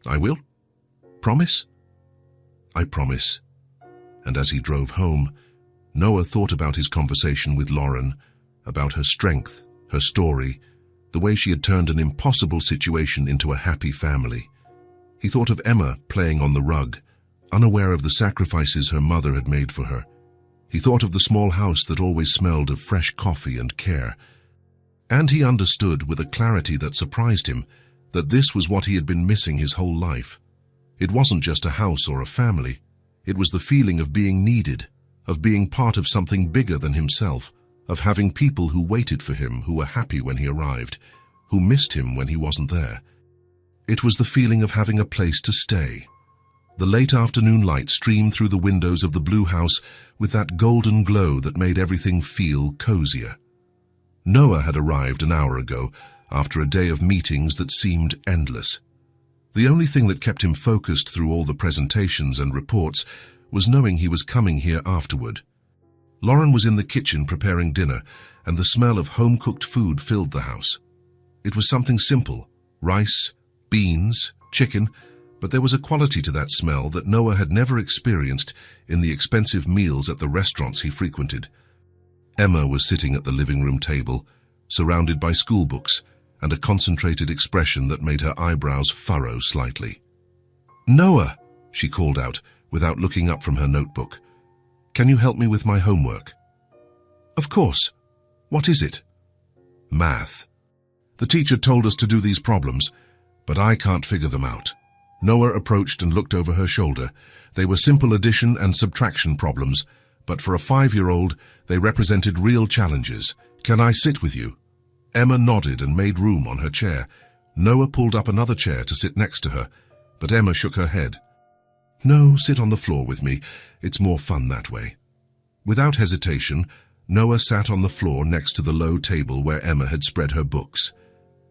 I will. Promise? I promise. And as he drove home, Noah thought about his conversation with Lauren, about her strength, her story, the way she had turned an impossible situation into a happy family. He thought of Emma playing on the rug, unaware of the sacrifices her mother had made for her. He thought of the small house that always smelled of fresh coffee and care. And he understood with a clarity that surprised him that this was what he had been missing his whole life. It wasn't just a house or a family. It was the feeling of being needed, of being part of something bigger than himself, of having people who waited for him, who were happy when he arrived, who missed him when he wasn't there. It was the feeling of having a place to stay. The late afternoon light streamed through the windows of the blue house with that golden glow that made everything feel cozier. Noah had arrived an hour ago, after a day of meetings that seemed endless. The only thing that kept him focused through all the presentations and reports was knowing he was coming here afterward. Lauren was in the kitchen preparing dinner, and the smell of home-cooked food filled the house. It was something simple, rice, beans, chicken, but there was a quality to that smell that Noah had never experienced in the expensive meals at the restaurants he frequented. Emma was sitting at the living room table, surrounded by school books and a concentrated expression that made her eyebrows furrow slightly. "Noah," she called out, without looking up from her notebook. "Can you help me with my homework?" "Of course. What is it?" "Math. The teacher told us to do these problems, but I can't figure them out." Noah approached and looked over her shoulder. They were simple addition and subtraction problems, but for a 5-year-old, they represented real challenges. "Can I sit with you?" Emma nodded and made room on her chair. Noah pulled up another chair to sit next to her, but Emma shook her head. "No, sit on the floor with me. It's more fun that way." Without hesitation, Noah sat on the floor next to the low table where Emma had spread her books.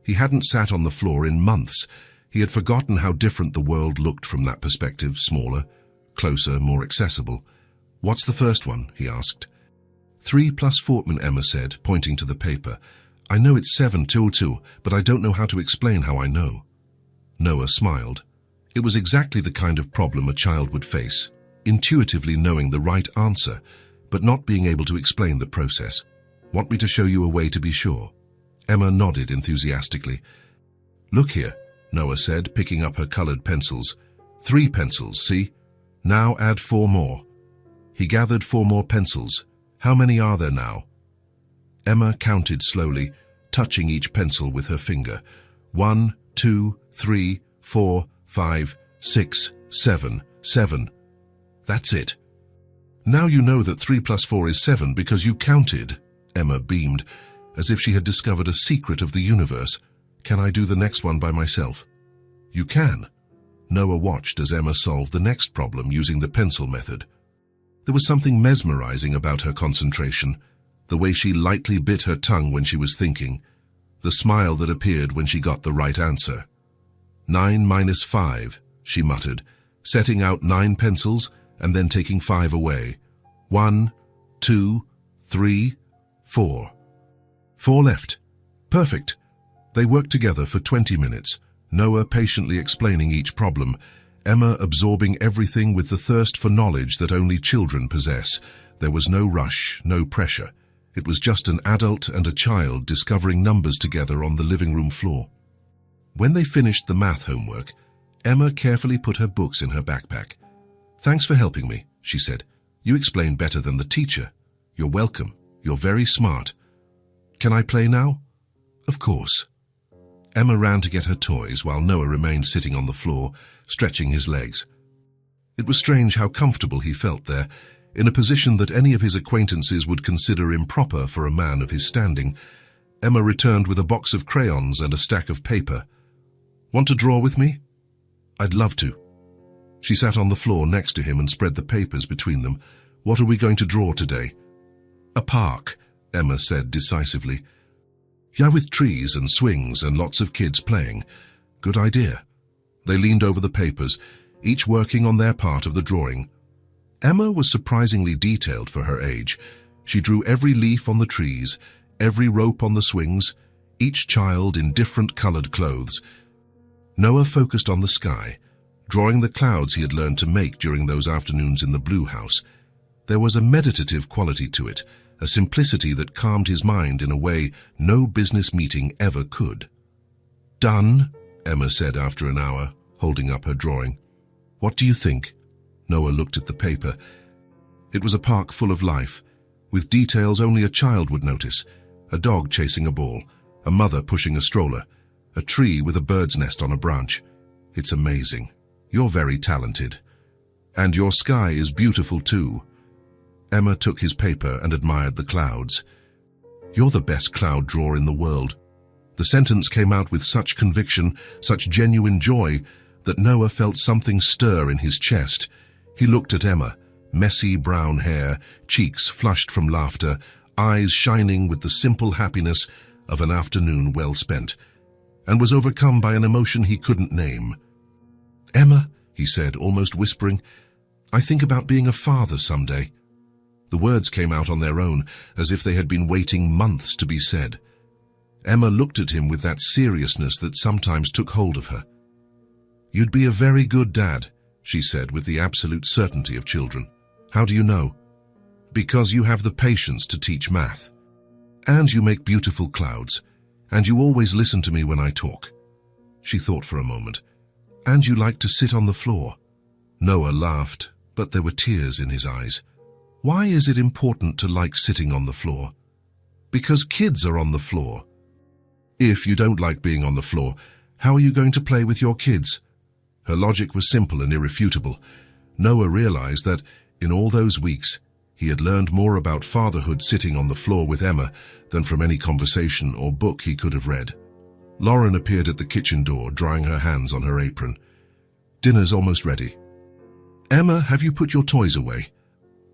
He hadn't sat on the floor in months. He had forgotten how different the world looked from that perspective, smaller, closer, more accessible. "What's the first one?" he asked. 3 plus 4, Emma said, pointing to the paper. "I know it's 7 2, but I don't know how to explain how I know." Noah smiled. It was exactly the kind of problem a child would face, intuitively knowing the right answer, but not being able to explain the process. "Want me to show you a way to be sure?" Emma nodded enthusiastically. "Look here," Noah said, picking up her colored pencils. 3 pencils, see? Now add 4 more. He gathered 4 more pencils. "How many are there now?" Emma counted slowly, touching each pencil with her finger. 1, 2, 3, 4, 5, 6, 7, 7. "That's it. Now you know that 3 plus 4 is 7 because you counted." Emma beamed, as if she had discovered a secret of the universe. "Can I do the next one by myself?" "You can." Noah watched as Emma solved the next problem using the pencil method. There was something mesmerizing about her concentration, the way she lightly bit her tongue when she was thinking, the smile that appeared when she got the right answer. 9 minus 5, she muttered, setting out 9 pencils and then taking 5 away. 1, 2, 3, 4. 4 left. Perfect. They worked together for 20 minutes, Noah patiently explaining each problem, Emma absorbing everything with the thirst for knowledge that only children possess. There was no rush, no pressure. It was just an adult and a child discovering numbers together on the living room floor. When they finished the math homework, Emma carefully put her books in her backpack. "Thanks for helping me," she said. "You explained better than the teacher. You're welcome. You're very smart." Can I play now?" "Of course." Emma ran to get her toys while Noah remained sitting on the floor, stretching his legs. It was strange how comfortable he felt there, in a position that any of his acquaintances would consider improper for a man of his standing. Emma returned with a box of crayons and a stack of paper. "Want to draw with me?" "I'd love to." She sat on the floor next to him and spread the papers between them. "What are we going to draw today?" "A park," Emma said decisively. "Yeah, with trees and swings and lots of kids playing. Good idea." They leaned over the papers, each working on their part of the drawing. Emma was surprisingly detailed for her age. She drew every leaf on the trees, every rope on the swings, each child in different colored clothes. Noah focused on the sky, drawing the clouds he had learned to make during those afternoons in the blue house. There was a meditative quality to it, a simplicity that calmed his mind in a way no business meeting ever could. "Done," Emma said after an hour, holding up her drawing. "What do you think?" Noah looked at the paper. It was a park full of life, with details only a child would notice. A dog chasing a ball, a mother pushing a stroller, a tree with a bird's nest on a branch. "It's amazing. You're very talented. And your sky is beautiful too." Emma took his paper and admired the clouds. "You're the best cloud drawer in the world." The sentence came out with such conviction, such genuine joy, that Noah felt something stir in his chest. He looked at Emma, messy brown hair, cheeks flushed from laughter, eyes shining with the simple happiness of an afternoon well spent, and was overcome by an emotion he couldn't name. "Emma," he said, almost whispering, "I think about being a father someday." The words came out on their own, as if they had been waiting months to be said. Emma looked at him with that seriousness that sometimes took hold of her. "You'd be a very good dad," she said with the absolute certainty of children. "How do you know?" "Because you have the patience to teach math. And you make beautiful clouds. And you always listen to me when I talk." She thought for a moment. "And you like to sit on the floor." Noah laughed, but there were tears in his eyes. "Why is it important to like sitting on the floor?" "Because kids are on the floor." "If you don't like being on the floor, how are you going to play with your kids?" Her logic was simple and irrefutable. Noah realized that, in all those weeks, he had learned more about fatherhood sitting on the floor with Emma than from any conversation or book he could have read. Lauren appeared at the kitchen door, drying her hands on her apron. "Dinner's almost ready." "Emma, have you put your toys away?"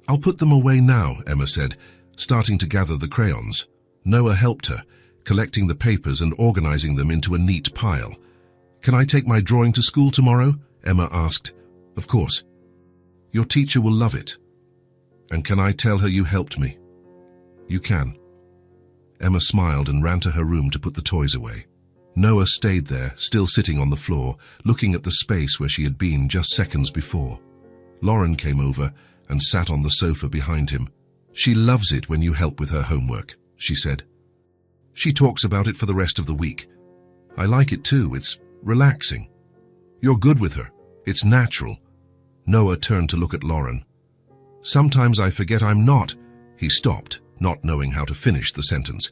"I'll put them away now," Emma said, starting to gather the crayons. Noah helped her, collecting the papers and organizing them into a neat pile. "Can I take my drawing to school tomorrow?" Emma asked. "Of course. Your teacher will love it." "And can I tell her you helped me?" "You can." Emma smiled and ran to her room to put the toys away. Noah stayed there, still sitting on the floor, looking at the space where she had been just seconds before. Lauren came over and sat on the sofa behind him. "She loves it when you help with her homework," she said. "She talks about it for the rest of the week. I like it too. It's relaxing. You're good with her. It's natural." Noah turned to look at Lauren. "Sometimes I forget I'm not." He stopped, not knowing how to finish the sentence.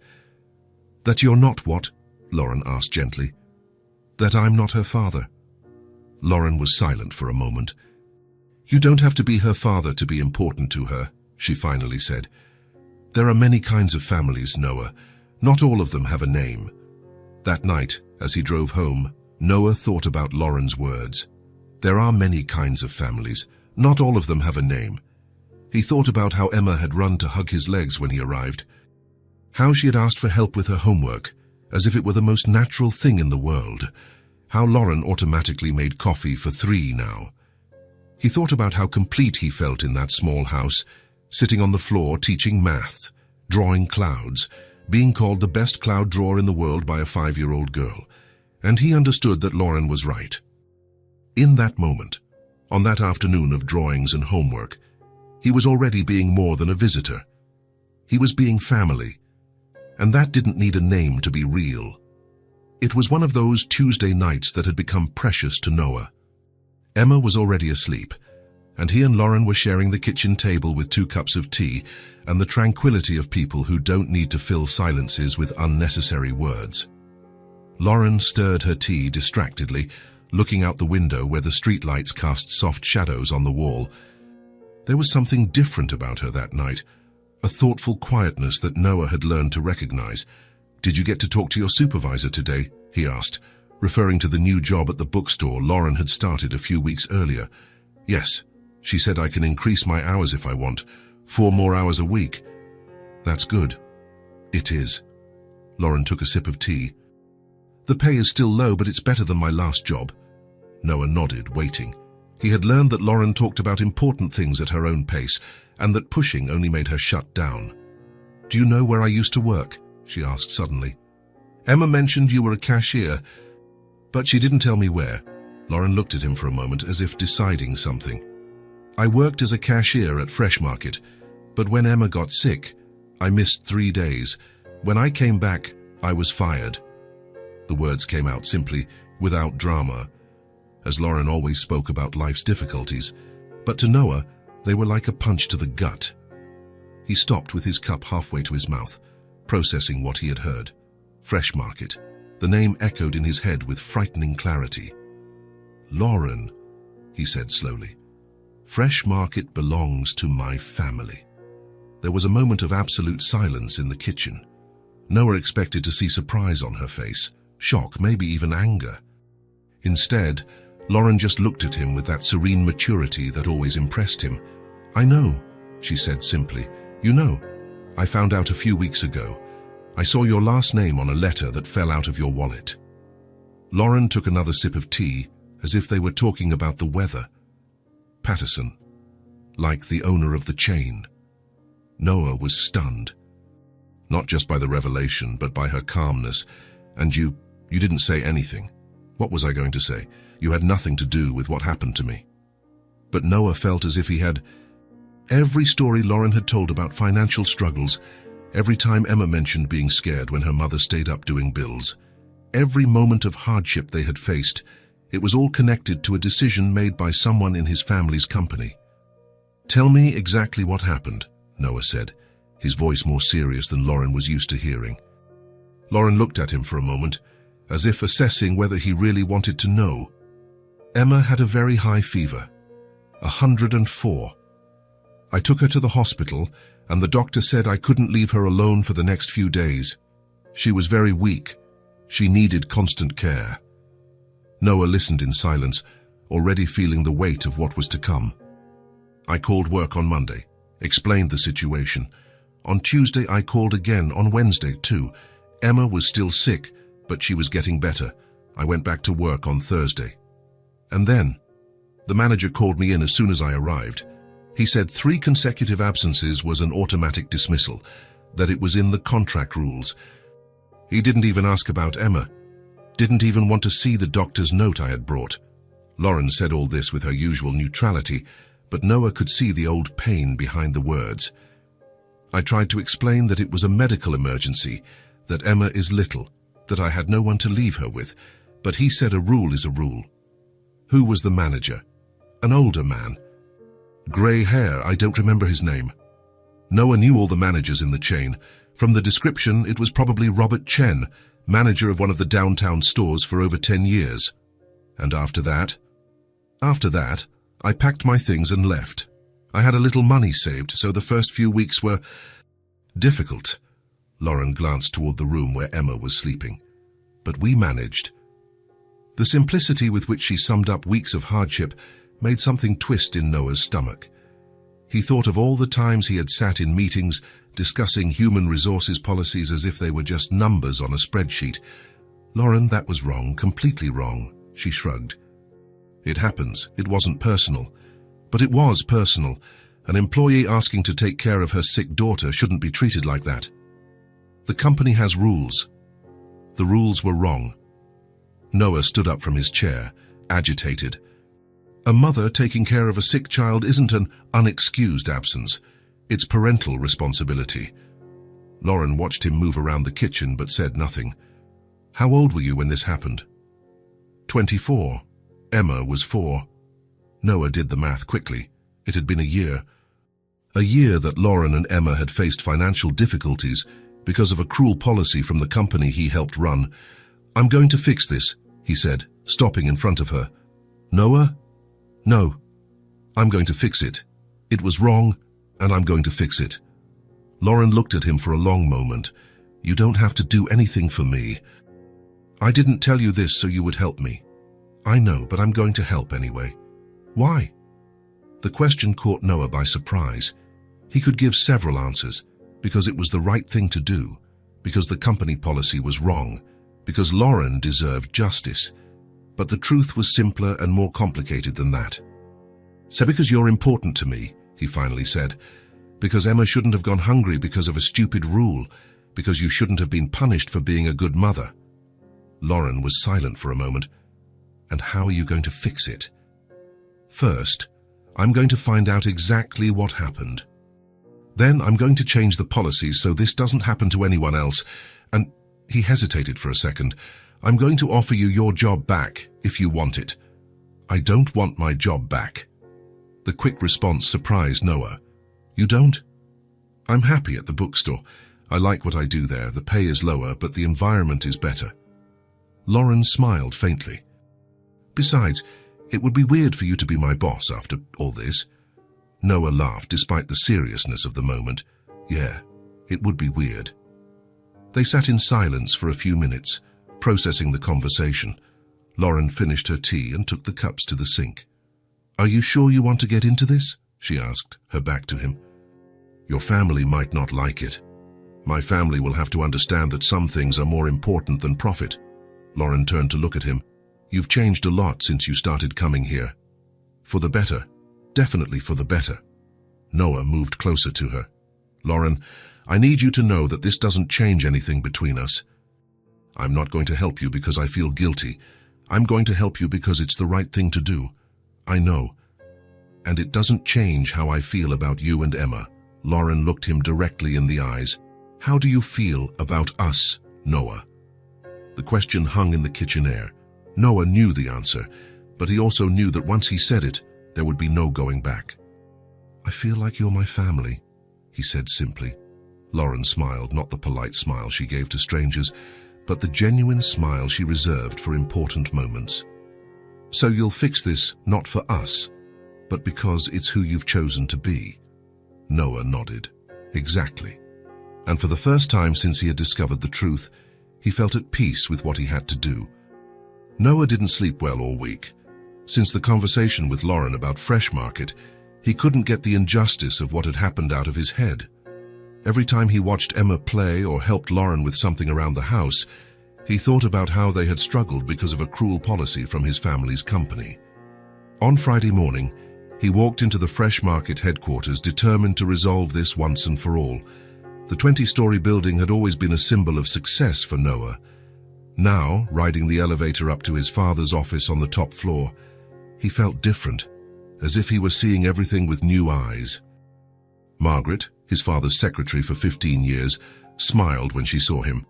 "That you're not what?" Lauren asked gently. "That I'm not her father." Lauren was silent for a moment. "You don't have to be her father to be important to her," she finally said. "There are many kinds of families, Noah. Not all of them have a name." That night, as he drove home, Noah thought about Lauren's words. There are many kinds of families. Not all of them have a name. He thought about how Emma had run to hug his legs when he arrived, how she had asked for help with her homework, as if it were the most natural thing in the world, how Lauren automatically made coffee for 3 now. He thought about how complete he felt in that small house, sitting on the floor teaching math, drawing clouds, being called the best cloud drawer in the world by a 5-year-old girl, and he understood that Lauren was right. In that moment, on that afternoon of drawings and homework, he was already being more than a visitor. He was being family, and that didn't need a name to be real. It was one of those Tuesday nights that had become precious to Noah. Emma was already asleep, and he and Lauren were sharing the kitchen table with 2 cups of tea and the tranquility of people who don't need to fill silences with unnecessary words. Lauren stirred her tea distractedly, looking out the window where the streetlights cast soft shadows on the wall. There was something different about her that night, a thoughtful quietness that Noah had learned to recognize. "Did you get to talk to your supervisor today?" he asked, referring to the new job at the bookstore Lauren had started a few weeks earlier. "Yes, she said I can increase my hours if I want, 4 more hours a week." "That's good." "It is." Lauren took a sip of tea. "The pay is still low, but it's better than my last job." Noah nodded, waiting. He had learned that Lauren talked about important things at her own pace, and that pushing only made her shut down. "Do you know where I used to work?" she asked suddenly. "Emma mentioned you were a cashier, but she didn't tell me where." Lauren looked at him for a moment as if deciding something. "I worked as a cashier at Fresh Market, but when Emma got sick, I missed 3 days. When I came back, I was fired." The words came out simply, without drama, as Lauren always spoke about life's difficulties, but to Noah, they were like a punch to the gut. He stopped with his cup halfway to his mouth, processing what he had heard. Fresh Market. The name echoed in his head with frightening clarity. "Lauren," he said slowly, "Fresh Market belongs to my family." There was a moment of absolute silence in the kitchen. Noah expected to see surprise on her face, shock, maybe even anger. Instead, Lauren just looked at him with that serene maturity that always impressed him. "I know," she said simply. "You know, I found out a few weeks ago. I saw your last name on a letter that fell out of your wallet." Lauren took another sip of tea, as if they were talking about the weather. "Patterson, like the owner of the chain." Noah was stunned. Not just by the revelation, but by her calmness. "And you didn't say anything." "What was I going to say? You had nothing to do with what happened to me." But Noah felt as if he had. Every story Lauren had told about financial struggles, every time Emma mentioned being scared when her mother stayed up doing bills, every moment of hardship they had faced, it was all connected to a decision made by someone in his family's company. "Tell me exactly what happened," Noah said, his voice more serious than Lauren was used to hearing. Lauren looked at him for a moment, as if assessing whether he really wanted to know. "Emma had a very high fever, 104. I took her to the hospital, and the doctor said I couldn't leave her alone for the next few days. She was very weak. She needed constant care." Noah listened in silence, already feeling the weight of what was to come. "I called work on Monday, explained the situation. On Tuesday I called again, on Wednesday too. Emma was still sick, but she was getting better. I went back to work on Thursday. And then, the manager called me in as soon as I arrived. He said 3 consecutive absences was an automatic dismissal, that it was in the contract rules. He didn't even ask about Emma, didn't even want to see the doctor's note I had brought." Lauren said all this with her usual neutrality, but Noah could see the old pain behind the words. "I tried to explain that it was a medical emergency, that Emma is little, that I had no one to leave her with, but he said a rule is a rule." "Who was the manager?" "An older man. Grey hair, I don't remember his name." Noah knew all the managers in the chain. From the description, it was probably Robert Chen, manager of one of the downtown stores for over 10 years. "And after that?" "After that, I packed my things and left. I had a little money saved, so the first few weeks were difficult." Lauren glanced toward the room where Emma was sleeping. "But we managed." The simplicity with which she summed up weeks of hardship made something twist in Noah's stomach. He thought of all the times he had sat in meetings discussing human resources policies as if they were just numbers on a spreadsheet. "Lauren, that was wrong, completely wrong," she shrugged. "It happens. It wasn't personal." "But it was personal. An employee asking to take care of her sick daughter shouldn't be treated like that. The company has rules. The rules were wrong." Noah stood up from his chair, agitated. "A mother taking care of a sick child isn't an unexcused absence. It's parental responsibility." Lauren watched him move around the kitchen but said nothing. "How old were you when this happened?" 24. Emma was 4. Noah did the math quickly. It had been a year. A year that Lauren and Emma had faced financial difficulties because of a cruel policy from the company he helped run. "I'm going to fix this," he said, stopping in front of her. "Noah? No. I'm going to fix it. It was wrong, and I'm going to fix it." Lauren looked at him for a long moment. "You don't have to do anything for me. I didn't tell you this so you would help me. I know, but I'm going to help anyway." "Why?" The question caught Noah by surprise. He could give several answers. Because it was the right thing to do. Because the company policy was wrong. Because Lauren deserved justice. But the truth was simpler and more complicated than that. "So because you're important to me," he finally said. "Because Emma shouldn't have gone hungry because of a stupid rule. Because you shouldn't have been punished for being a good mother." Lauren was silent for a moment. "And how are you going to fix it?" "First, I'm going to find out exactly what happened. Then I'm going to change the policies so this doesn't happen to anyone else. And," he hesitated for a second, "I'm going to offer you your job back if you want it." "I don't want my job back." The quick response surprised Noah. "You don't?" "I'm happy at the bookstore. I like what I do there. The pay is lower, but the environment is better." Lauren smiled faintly. "Besides, it would be weird for you to be my boss after all this." Noah laughed despite the seriousness of the moment. "Yeah, it would be weird." They sat in silence for a few minutes, processing the conversation. Lauren finished her tea and took the cups to the sink. "Are you sure you want to get into this?" she asked, her back to him. "Your family might not like it. My family will have to understand that some things are more important than profit." Lauren turned to look at him. "You've changed a lot since you started coming here. For the better. Definitely for the better." Noah moved closer to her. "Lauren, I need you to know that this doesn't change anything between us. I'm not going to help you because I feel guilty. I'm going to help you because it's the right thing to do. I know. And it doesn't change how I feel about you and Emma." Lauren looked him directly in the eyes. "How do you feel about us, Noah?" The question hung in the kitchen air. Noah knew the answer, but he also knew that once he said it, there would be no going back. "I feel like you're my family," he said simply. Lauren smiled, not the polite smile she gave to strangers, but the genuine smile she reserved for important moments. "So you'll fix this not for us, but because it's who you've chosen to be?" Noah nodded. "Exactly." And for the first time since he had discovered the truth, he felt at peace with what he had to do. Noah didn't sleep well all week. Since the conversation with Lauren about Fresh Market, he couldn't get the injustice of what had happened out of his head. Every time he watched Emma play or helped Lauren with something around the house, he thought about how they had struggled because of a cruel policy from his family's company. On Friday morning, he walked into the Fresh Market headquarters determined to resolve this once and for all. The 20-story building had always been a symbol of success for Noah. Now, riding the elevator up to his father's office on the top floor, he felt different, as if he were seeing everything with new eyes. Margaret, his father's secretary for 15 years, smiled when she saw him.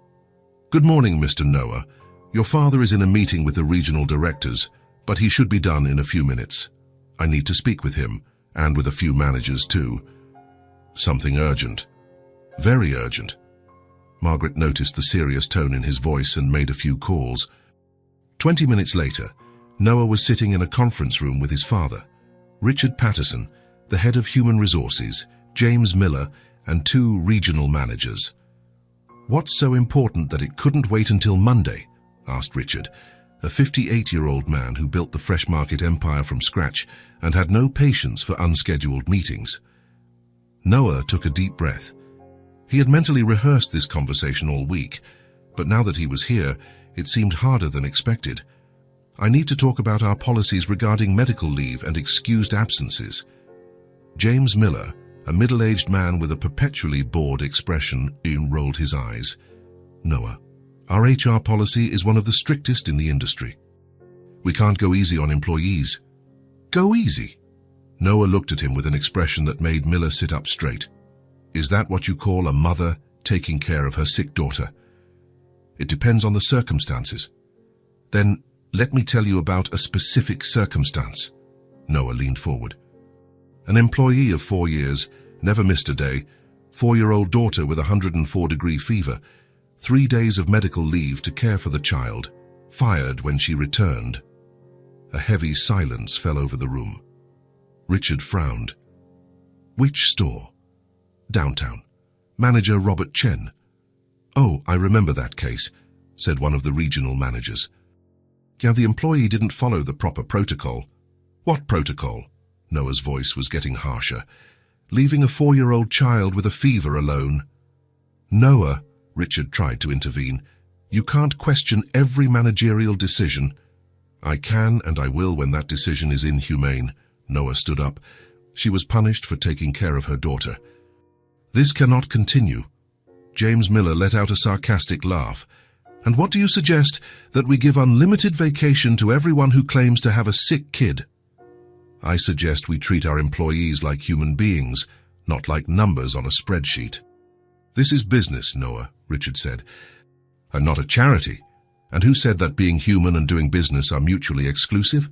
"Good morning, Mr. Noah. Your father is in a meeting with the regional directors, but he should be done in a few minutes. I need to speak with him, and with a few managers too. Something urgent. Very urgent." Margaret noticed the serious tone in his voice and made a few calls. 20 minutes later, Noah was sitting in a conference room with his father, Richard Patterson, the head of human resources, James Miller, and 2 regional managers. "What's so important that it couldn't wait until Monday?" asked Richard, a 58-year-old man who built the Fresh Market empire from scratch and had no patience for unscheduled meetings. Noah took a deep breath. He had mentally rehearsed this conversation all week, but now that he was here, it seemed harder than expected. "I need to talk about our policies regarding medical leave and excused absences." James Miller, a middle-aged man with a perpetually bored expression, rolled his eyes. "Noah, our HR policy is one of the strictest in the industry. We can't go easy on employees." "Go easy?" Noah looked at him with an expression that made Miller sit up straight. "Is that what you call a mother taking care of her sick daughter?" "It depends on the circumstances." "Then let me tell you about a specific circumstance." Noah leaned forward. An employee of 4 years, never missed a day, 4-year-old daughter with 104-degree fever, 3 days of medical leave to care for the child, fired when she returned. A heavy silence fell over the room. Richard frowned. Which store? Downtown. Manager Robert Chen. Oh, I remember that case, said one of the regional managers. Yeah, the employee didn't follow the proper protocol. What protocol? Noah's voice was getting harsher. Leaving a 4-year-old child with a fever alone. Noah, Richard tried to intervene. You can't question every managerial decision. I can and I will when that decision is inhumane. Noah stood up. She was punished for taking care of her daughter. This cannot continue. James Miller let out a sarcastic laugh. And what do you suggest? That we give unlimited vacation to everyone who claims to have a sick kid? I suggest we treat our employees like human beings, not like numbers on a spreadsheet. This is business, Noah, Richard said, and not a charity. And who said that being human and doing business are mutually exclusive?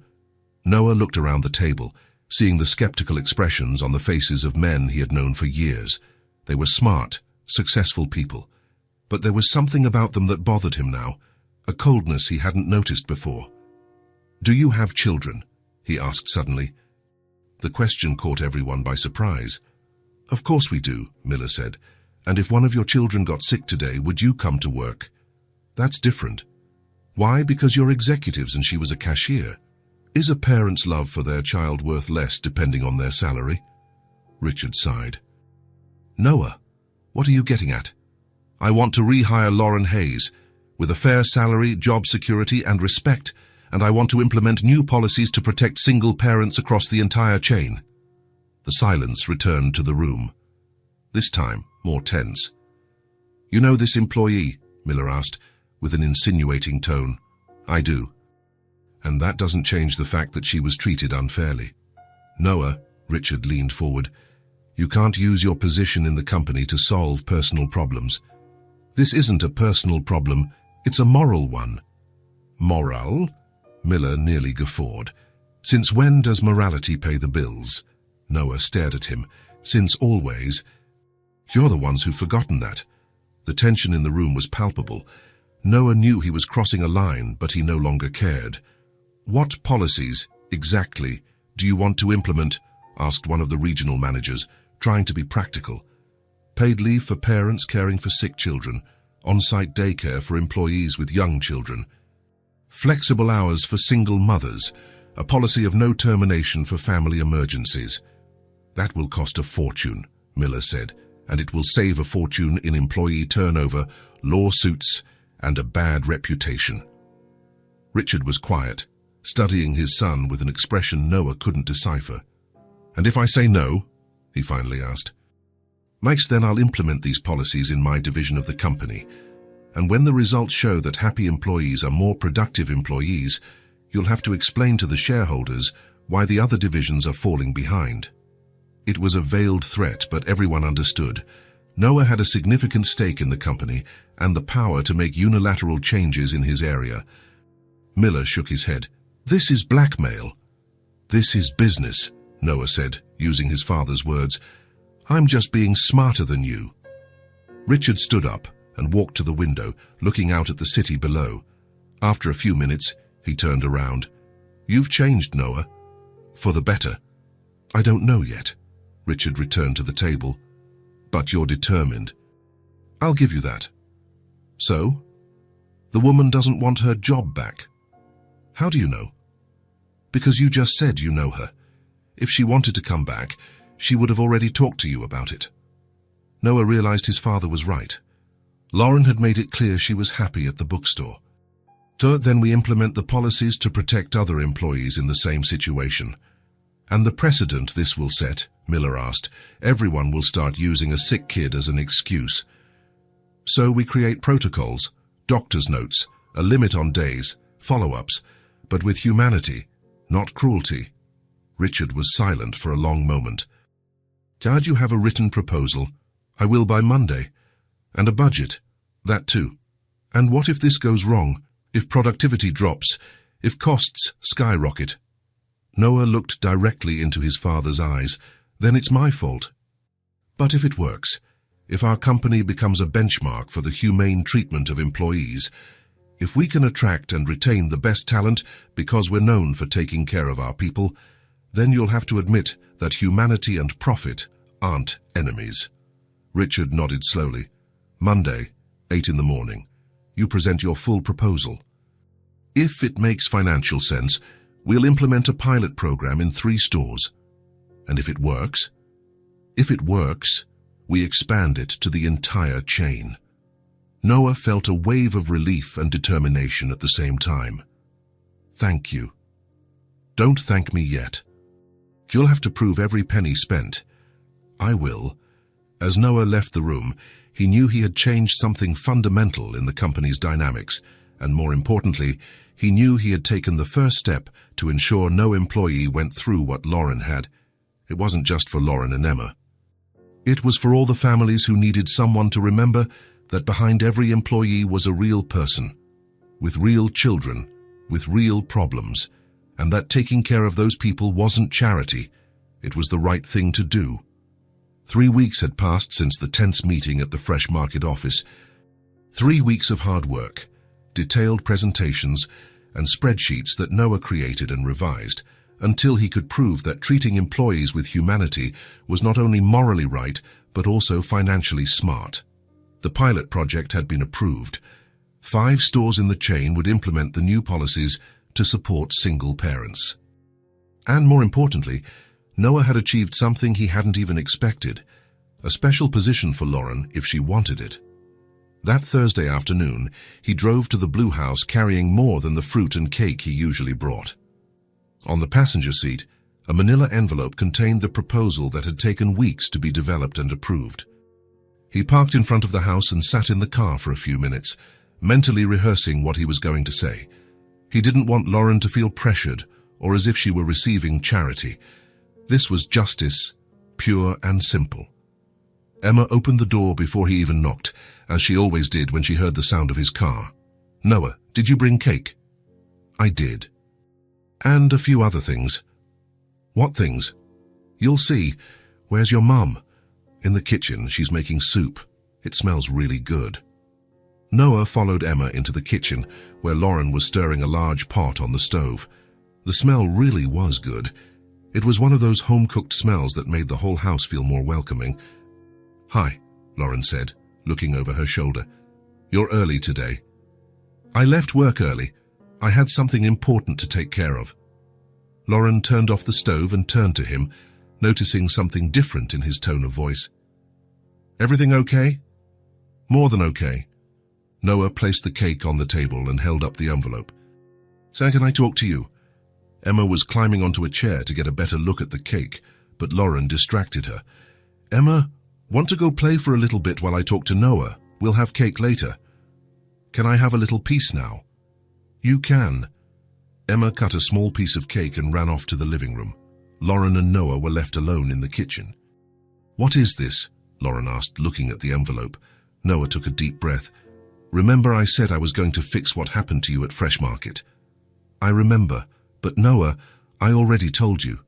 Noah looked around the table, seeing the skeptical expressions on the faces of men he had known for years. They were smart, successful people, but there was something about them that bothered him now, a coldness he hadn't noticed before. Do you have children? He asked suddenly. The question caught everyone by surprise. Of course we do, Miller said. And if one of your children got sick today, would you come to work? That's different. Why? Because you're executives and she was a cashier. Is a parent's love for their child worth less depending on their salary? Richard sighed. Noah, what are you getting at? I want to rehire Lauren Hayes with a fair salary, job security and respect, and I want to implement new policies to protect single parents across the entire chain. The silence returned to the room. This time, more tense. You know this employee? Miller asked, with an insinuating tone. I do. And that doesn't change the fact that she was treated unfairly. Noah, Richard leaned forward, you can't use your position in the company to solve personal problems. This isn't a personal problem, it's a moral one. Moral? Miller nearly guffawed. Since when does morality pay the bills? Noah stared at him. Since always. You're the ones who've forgotten that. The tension in the room was palpable. Noah knew he was crossing a line, but he no longer cared. What policies, exactly, do you want to implement? Asked one of the regional managers, trying to be practical. Paid leave for parents caring for sick children, on-site daycare for employees with young children. Flexible hours for single mothers, a policy of no termination for family emergencies. That will cost a fortune, Miller said, and it will save a fortune in employee turnover, lawsuits, and a bad reputation. Richard was quiet, studying his son with an expression Noah couldn't decipher. And if I say no? He finally asked. Nice, then I'll implement these policies in my division of the company. And when the results show that happy employees are more productive employees, you'll have to explain to the shareholders why the other divisions are falling behind. It was a veiled threat, but everyone understood. Noah had a significant stake in the company and the power to make unilateral changes in his area. Miller shook his head. This is blackmail. This is business, Noah said, using his father's words. I'm just being smarter than you. Richard stood up and walked to the window, looking out at the city below. After a few minutes, he turned around. You've changed, Noah. For the better. I don't know yet. Richard returned to the table. But you're determined. I'll give you that. So? The woman doesn't want her job back. How do you know? Because you just said you know her. If she wanted to come back, she would have already talked to you about it. Noah realized his father was right. Lauren had made it clear she was happy at the bookstore. So then we implement the policies to protect other employees in the same situation. And the precedent this will set, Miller asked, everyone will start using a sick kid as an excuse. So we create protocols, doctor's notes, a limit on days, follow-ups, but with humanity, not cruelty. Richard was silent for a long moment. Dad, you have a written proposal? I will by Monday. And a budget? That too. And what if this goes wrong? If productivity drops? If costs skyrocket? Noah looked directly into his father's eyes, then it's my fault. But if it works, if our company becomes a benchmark for the humane treatment of employees, if we can attract and retain the best talent because we're known for taking care of our people, then you'll have to admit that humanity and profit aren't enemies. Richard nodded slowly. Monday, 8 in the morning. You present your full proposal. If it makes financial sense, we'll implement a pilot program in 3 stores. And if it works, we expand it to the entire chain. Noah felt a wave of relief and determination at the same time. Thank you. Don't thank me yet. You'll have to prove every penny spent. I will. As Noah left the room, he knew he had changed something fundamental in the company's dynamics, and more importantly, he knew he had taken the first step to ensure no employee went through what Lauren had. It wasn't just for Lauren and Emma. It was for all the families who needed someone to remember that behind every employee was a real person, with real children, with real problems, and that taking care of those people wasn't charity, it was the right thing to do. 3 weeks had passed since the tense meeting at the Fresh Market office. 3 weeks of hard work, detailed presentations, and spreadsheets that Noah created and revised, until he could prove that treating employees with humanity was not only morally right, but also financially smart. The pilot project had been approved. 5 stores in the chain would implement the new policies to support single parents. And more importantly, Noah had achieved something he hadn't even expected, a special position for Lauren if she wanted it. That Thursday afternoon, he drove to the Blue House carrying more than the fruit and cake he usually brought. On the passenger seat, a manila envelope contained the proposal that had taken weeks to be developed and approved. He parked in front of the house and sat in the car for a few minutes, mentally rehearsing what he was going to say. He didn't want Lauren to feel pressured or as if she were receiving charity. This was justice, pure and simple. Emma opened the door before he even knocked, as she always did when she heard the sound of his car. Noah, did you bring cake? I did. And a few other things. What things? You'll see. Where's your mum? In the kitchen, she's making soup. It smells really good. Noah followed Emma into the kitchen, where Lauren was stirring a large pot on the stove. The smell really was good. It was one of those home-cooked smells that made the whole house feel more welcoming. Hi, Lauren said, looking over her shoulder. You're early today. I left work early. I had something important to take care of. Lauren turned off the stove and turned to him, noticing something different in his tone of voice. Everything okay? More than okay. Noah placed the cake on the table and held up the envelope. So can I talk to you? Emma was climbing onto a chair to get a better look at the cake, but Lauren distracted her. Emma, want to go play for a little bit while I talk to Noah? We'll have cake later. Can I have a little piece now? You can. Emma cut a small piece of cake and ran off to the living room. Lauren and Noah were left alone in the kitchen. What is this? Lauren asked, looking at the envelope. Noah took a deep breath. Remember I said I was going to fix what happened to you at Fresh Market? I remember, but Noah, I already told you.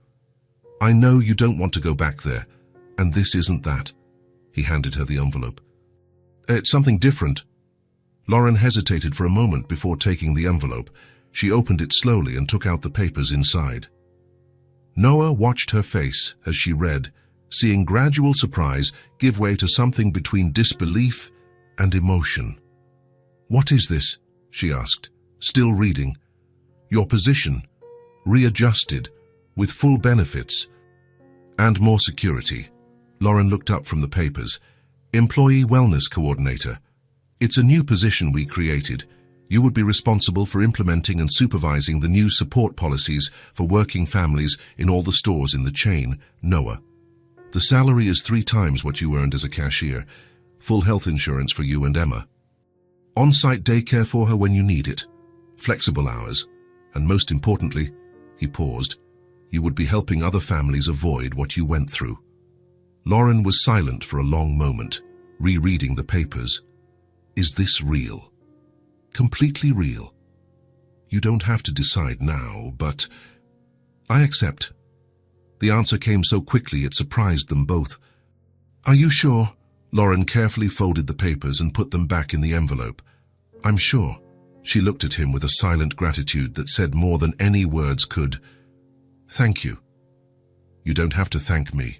I know you don't want to go back there, and this isn't that. He handed her the envelope. It's something different. Lauren hesitated for a moment before taking the envelope. She opened it slowly and took out the papers inside. Noah watched her face as she read, seeing gradual surprise give way to something between disbelief and emotion. What is this? She asked, still reading. Your position, readjusted, with full benefits, and more security. Lauren looked up from the papers. Employee Wellness Coordinator. It's a new position we created. You would be responsible for implementing and supervising the new support policies for working families in all the stores in the chain, Noah. The salary is 3 times what you earned as a cashier. Full health insurance for you and Emma. On-site daycare for her when you need it. Flexible hours. And most importantly, he paused, you would be helping other families avoid what you went through. Lauren was silent for a long moment, rereading the papers. Is this real? Completely real. You don't have to decide now, but I accept. The answer came so quickly it surprised them both. "Are you sure?" Lauren carefully folded the papers and put them back in the envelope. "I'm sure." She looked at him with a silent gratitude that said more than any words could. "Thank you." "You don't have to thank me.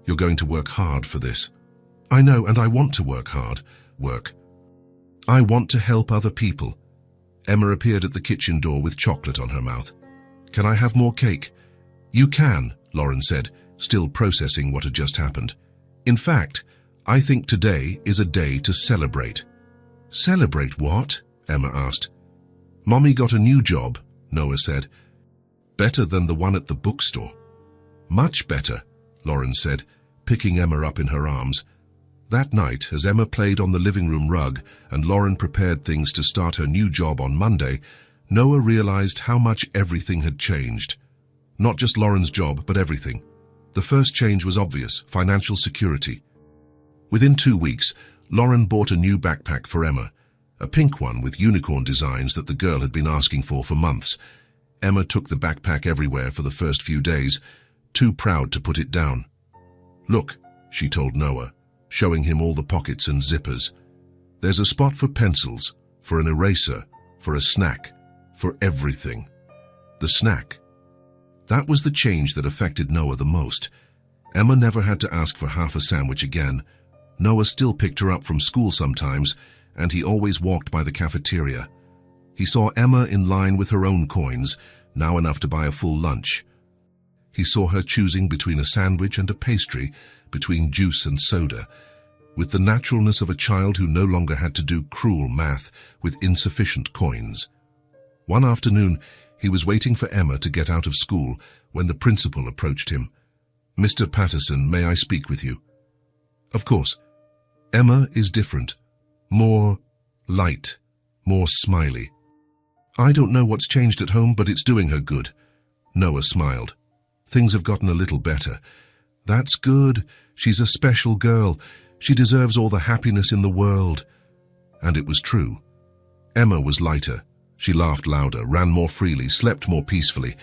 You're going to work hard for this." "I know, and I want to work hard." "Work." "I want to help other people." Emma appeared at the kitchen door with chocolate on her mouth. "Can I have more cake?" "You can," Lauren said, still processing what had just happened. "In fact, I think today is a day to celebrate." "Celebrate what?" Emma asked. "Mommy got a new job," Noah said. "Better than the one at the bookstore." "Much better," Lauren said, picking Emma up in her arms. That night, as Emma played on the living room rug and Lauren prepared things to start her new job on Monday, Noah realized how much everything had changed. Not just Lauren's job, but everything. The first change was obvious: financial security. Within 2 weeks, Lauren bought a new backpack for Emma, a pink one with unicorn designs that the girl had been asking for months. Emma took the backpack everywhere for the first few days, too proud to put it down. "Look," she told Noah, showing him all the pockets and zippers. "There's a spot for pencils, for an eraser, for a snack, for everything." The snack. That was the change that affected Noah the most. Emma never had to ask for half a sandwich again. Noah still picked her up from school sometimes, and he always walked by the cafeteria. He saw Emma in line with her own coins, now enough to buy a full lunch. He saw her choosing between a sandwich and a pastry, between juice and soda, with the naturalness of a child who no longer had to do cruel math with insufficient coins. One afternoon, he was waiting for Emma to get out of school when the principal approached him. "Mr. Patterson, may I speak with you?" "Of course." Emma is different. More light, more smiley. "I don't know what's changed at home, but it's doing her good." Noah smiled. "Things have gotten a little better." "That's good. She's a special girl. She deserves all the happiness in the world." And it was true. Emma was lighter. She laughed louder, ran more freely, slept more peacefully.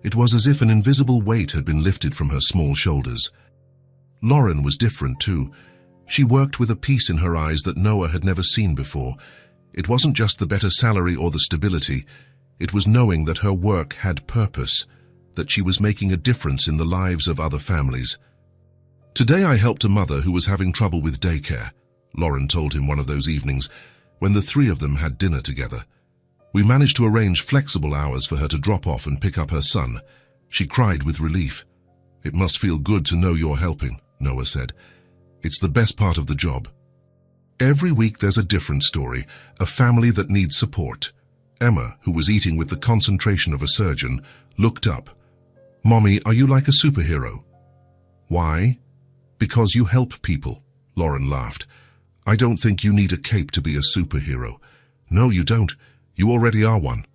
It was as if an invisible weight had been lifted from her small shoulders. Lauren was different too. She worked with a peace in her eyes that Noah had never seen before. It wasn't just the better salary or the stability. It was knowing that her work had purpose, that she was making a difference in the lives of other families. "Today I helped a mother who was having trouble with daycare," Lauren told him one of those evenings, when the three of them had dinner together. "We managed to arrange flexible hours for her to drop off and pick up her son." She cried with relief. "It must feel good to know you're helping," Noah said. "It's the best part of the job." Every week there's a different story, a family that needs support. Emma, who was eating with the concentration of a surgeon, looked up. "Mommy, are you like a superhero?" "Why?" "Because you help people," Lauren laughed. "I don't think you need a cape to be a superhero." "No, you don't. You already are one."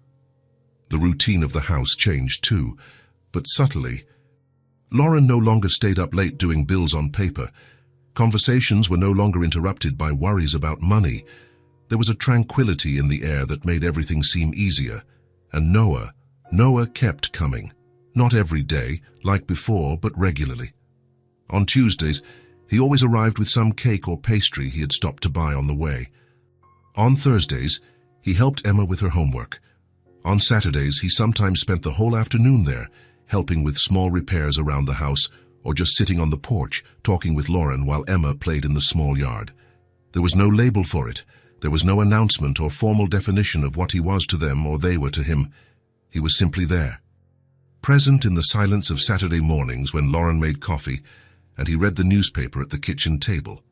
The routine of the house changed too, but subtly. Lauren no longer stayed up late doing bills on paper. Conversations were no longer interrupted by worries about money. There was a tranquility in the air that made everything seem easier. And Noah kept coming. Not every day, like before, but regularly. On Tuesdays, he always arrived with some cake or pastry he had stopped to buy on the way. On Thursdays, he helped Emma with her homework. On Saturdays, he sometimes spent the whole afternoon there, helping with small repairs around the house, or just sitting on the porch, talking with Lauren while Emma played in the small yard. There was no label for it. There was no announcement or formal definition of what he was to them or they were to him. He was simply there. Present in the silence of Saturday mornings when Lauren made coffee, and he read the newspaper at the kitchen table.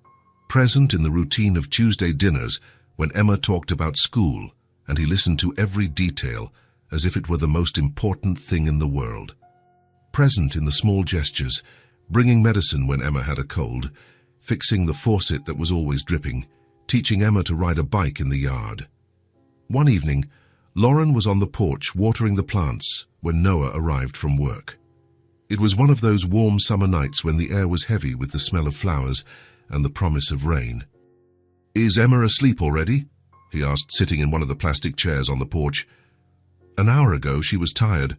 Present in the routine of Tuesday dinners when Emma talked about school, and he listened to every detail as if it were the most important thing in the world. Present in the small gestures, bringing medicine when Emma had a cold, fixing the faucet that was always dripping, teaching Emma to ride a bike in the yard. One evening, Lauren was on the porch watering the plants when Noah arrived from work. It was one of those warm summer nights when the air was heavy with the smell of flowers and the promise of rain. "Is Emma asleep already?" he asked, sitting in one of the plastic chairs on the porch. "An hour ago she was tired."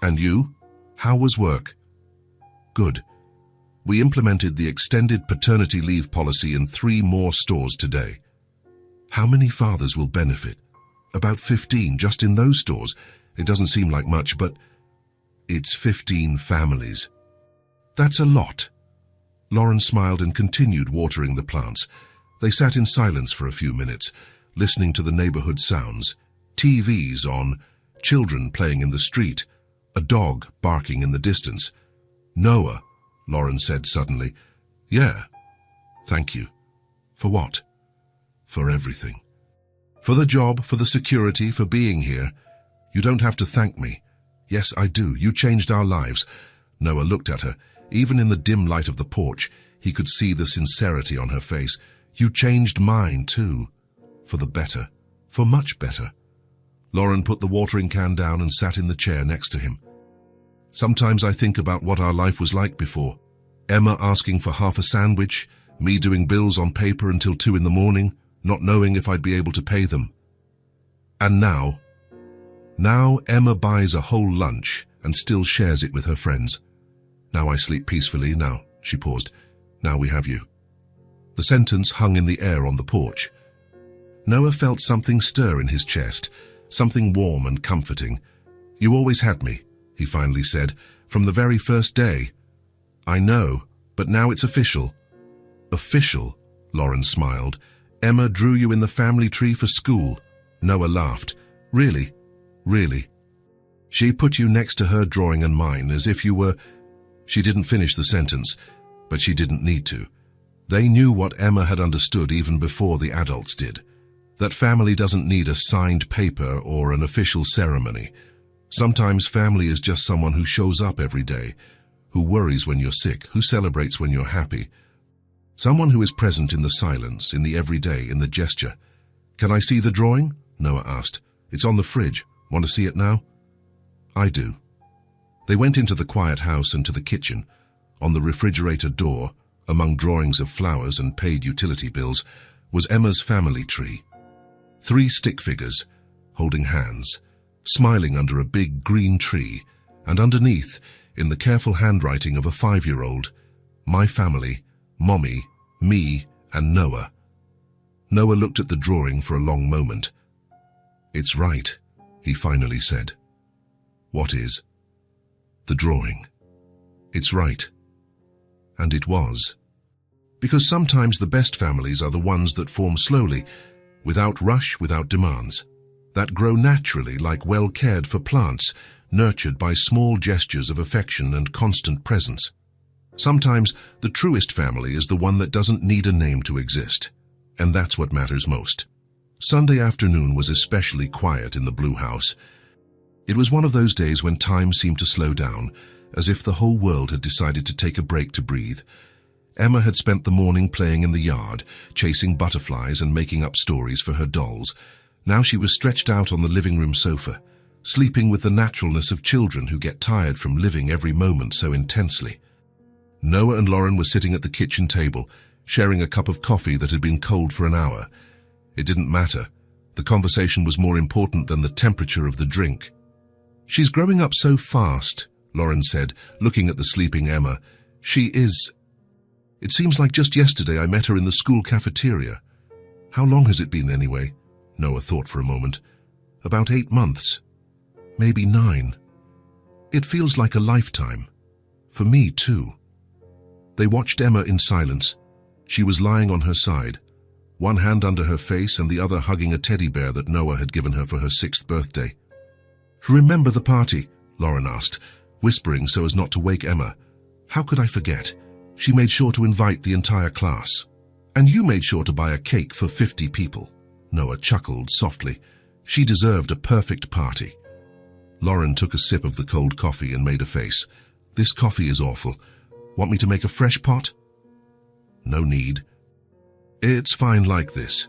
"And you? How was work?" Good. We implemented the extended paternity leave policy in 3 more stores today. How many fathers will benefit? About 15 just in those stores. It doesn't seem like much, but it's 15 families. That's a lot. Lauren smiled and continued watering the plants. They sat in silence for a few minutes, listening to the neighborhood sounds. TVs on, children playing in the street, a dog barking in the distance. Noah, Lauren said suddenly. Yeah. Thank you. For what? For everything. For the job, for the security, for being here. You don't have to thank me. Yes, I do. You changed our lives. Noah looked at her. Even in the dim light of the porch, he could see the sincerity on her face. You changed mine, too. For the better. For much better. Lauren put the watering can down and sat in the chair next to him. Sometimes I think about what our life was like before. Emma asking for half a sandwich, me doing bills on paper until 2 in the morning, not knowing if I'd be able to pay them. And now Emma buys a whole lunch and still shares it with her friends. Now I sleep peacefully, now, she paused. Now we have you. The sentence hung in the air on the porch. Noah felt something stir in his chest, something warm and comforting. You always had me, he finally said, from the very first day. I know, but now it's official. Official? Lauren smiled. Emma drew you in the family tree for school. Noah laughed. Really? Really? She put you next to her drawing and mine, as if you were... She didn't finish the sentence, but she didn't need to. They knew what Emma had understood even before the adults did. That family doesn't need a signed paper or an official ceremony. Sometimes family is just someone who shows up every day, who worries when you're sick, who celebrates when you're happy. Someone who is present in the silence, in the everyday, in the gesture. Can I see the drawing? Noah asked. It's on the fridge. Want to see it now? I do. They went into the quiet house and to the kitchen. On the refrigerator door, among drawings of flowers and paid utility bills, was Emma's family tree. 3 stick figures, holding hands, smiling under a big green tree, and underneath, in the careful handwriting of a 5-year-old, my family, Mommy, me, and Noah. Noah looked at the drawing for a long moment. It's right, he finally said. What is? The drawing. It's right. And it was. Because sometimes the best families are the ones that form slowly, without rush, without demands, that grow naturally like well-cared-for plants, nurtured by small gestures of affection and constant presence. Sometimes the truest family is the one that doesn't need a name to exist, and that's what matters most. Sunday afternoon was especially quiet in the Blue House. It was one of those days when time seemed to slow down, as if the whole world had decided to take a break to breathe. Emma had spent the morning playing in the yard, chasing butterflies and making up stories for her dolls. Now she was stretched out on the living room sofa, sleeping with the naturalness of children who get tired from living every moment so intensely. Noah and Lauren were sitting at the kitchen table, sharing a cup of coffee that had been cold for an hour. It didn't matter. The conversation was more important than the temperature of the drink. She's growing up so fast, Lauren said, looking at the sleeping Emma. She is... It seems like just yesterday I met her in the school cafeteria. How long has it been anyway? Noah thought for a moment. About 8 months. Maybe 9. It feels like a lifetime. For me, too. They watched Emma in silence. She was lying on her side, one hand under her face and the other hugging a teddy bear that Noah had given her for her 6th birthday. Remember the party? Lauren asked, whispering so as not to wake Emma. How could I forget? She made sure to invite the entire class. And you made sure to buy a cake for 50 people. Noah chuckled softly. She deserved a perfect party. Lauren took a sip of the cold coffee and made a face. This coffee is awful. Want me to make a fresh pot? No need. It's fine like this.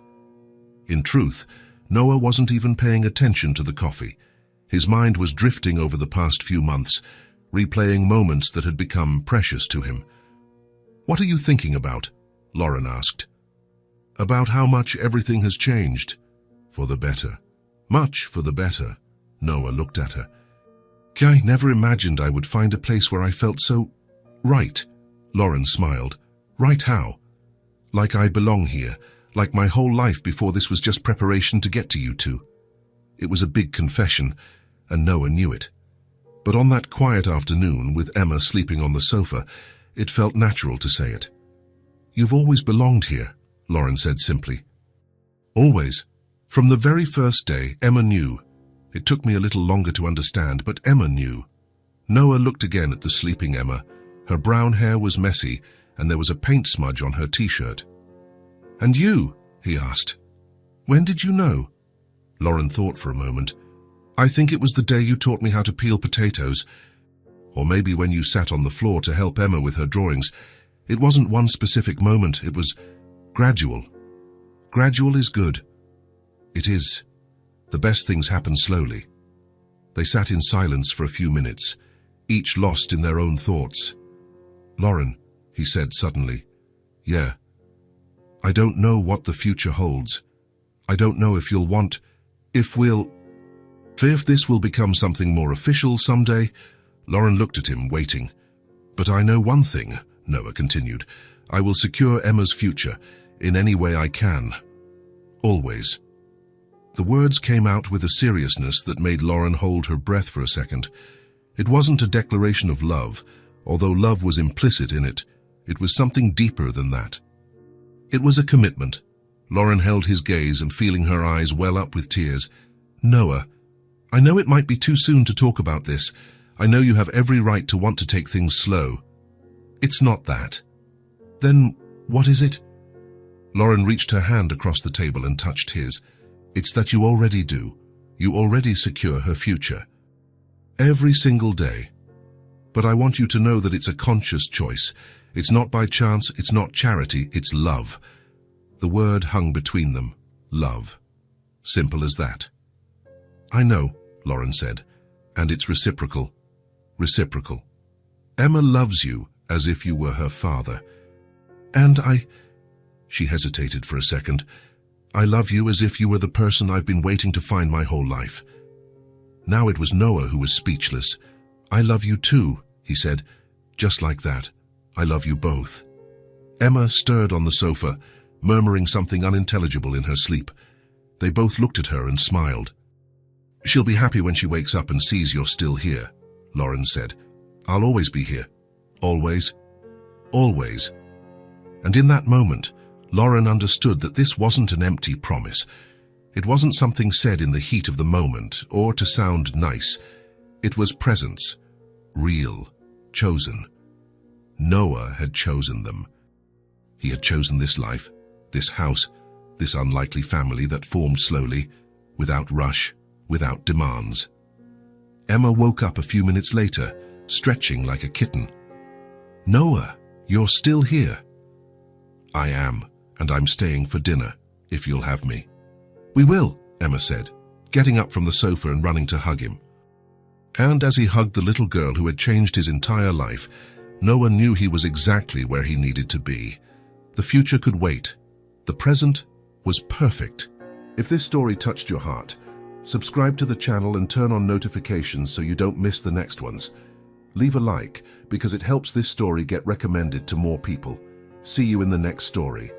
In truth, Noah wasn't even paying attention to the coffee. His mind was drifting over the past few months, replaying moments that had become precious to him. What are you thinking about? Lauren asked. About how much everything has changed. For the better. Much for the better. Noah looked at her. I never imagined I would find a place where I felt so Right, Lauren smiled. Right how? Like I belong here, like my whole life before this was just preparation to get to you two. It was a big confession, and Noah knew it. But on that quiet afternoon, with Emma sleeping on the sofa, it felt natural to say it. You've always belonged here, Lauren said simply. Always. From the very first day, Emma knew. It took me a little longer to understand, but Emma knew. Noah looked again at the sleeping Emma. Her brown hair was messy, and there was a paint smudge on her t-shirt. And you? He asked. When did you know? Lauren thought for a moment. I think it was the day you taught me how to peel potatoes. Or maybe when you sat on the floor to help Emma with her drawings. It wasn't one specific moment, it was gradual. Gradual is good. It is. The best things happen slowly. They sat in silence for a few minutes, each lost in their own thoughts. Lauren, he said suddenly. Yeah. I don't know what the future holds. I don't know if you'll want, if this will become something more official someday. Lauren looked at him, waiting. But I know one thing, Noah continued. I will secure Emma's future in any way I can. Always. The words came out with a seriousness that made Lauren hold her breath for a second. It wasn't a declaration of love, although love was implicit in it. It was something deeper than that. It was a commitment. Lauren held his gaze and feeling her eyes well up with tears. Noah, I know it might be too soon to talk about this. I know you have every right to want to take things slow. It's not that. Then what is it? Lauren reached her hand across the table and touched his. It's that you already do. You already secure her future. Every single day. But I want you to know that it's a conscious choice. It's not by chance, it's not charity, it's love. The word hung between them. Love. Simple as that. I know, Lauren said, and it's reciprocal. Reciprocal. Emma loves you as if you were her father. And she hesitated for a second. I love you as if you were the person I've been waiting to find my whole life. Now it was Noah who was speechless. I love you too, he said, just like that. I love you both. Emma stirred on the sofa, murmuring something unintelligible in her sleep. They both looked at her and smiled. She'll be happy when she wakes up and sees you're still here, Lauren said. I'll always be here. Always. Always. And in that moment, Lauren understood that this wasn't an empty promise. It wasn't something said in the heat of the moment or to sound nice. It was presence. Real. Chosen. Noah had chosen them. He had chosen this life, this house, this unlikely family that formed slowly, without rush, without demands. Emma woke up a few minutes later, stretching like a kitten. Noah, you're still here. I am, and I'm staying for dinner, if you'll have me. We will, Emma said, getting up from the sofa and running to hug him. And as he hugged the little girl who had changed his entire life, Noah knew he was exactly where he needed to be. The future could wait. The present was perfect. If this story touched your heart, subscribe to the channel and turn on notifications so you don't miss the next ones. Leave a like because it helps this story get recommended to more people. See you in the next story.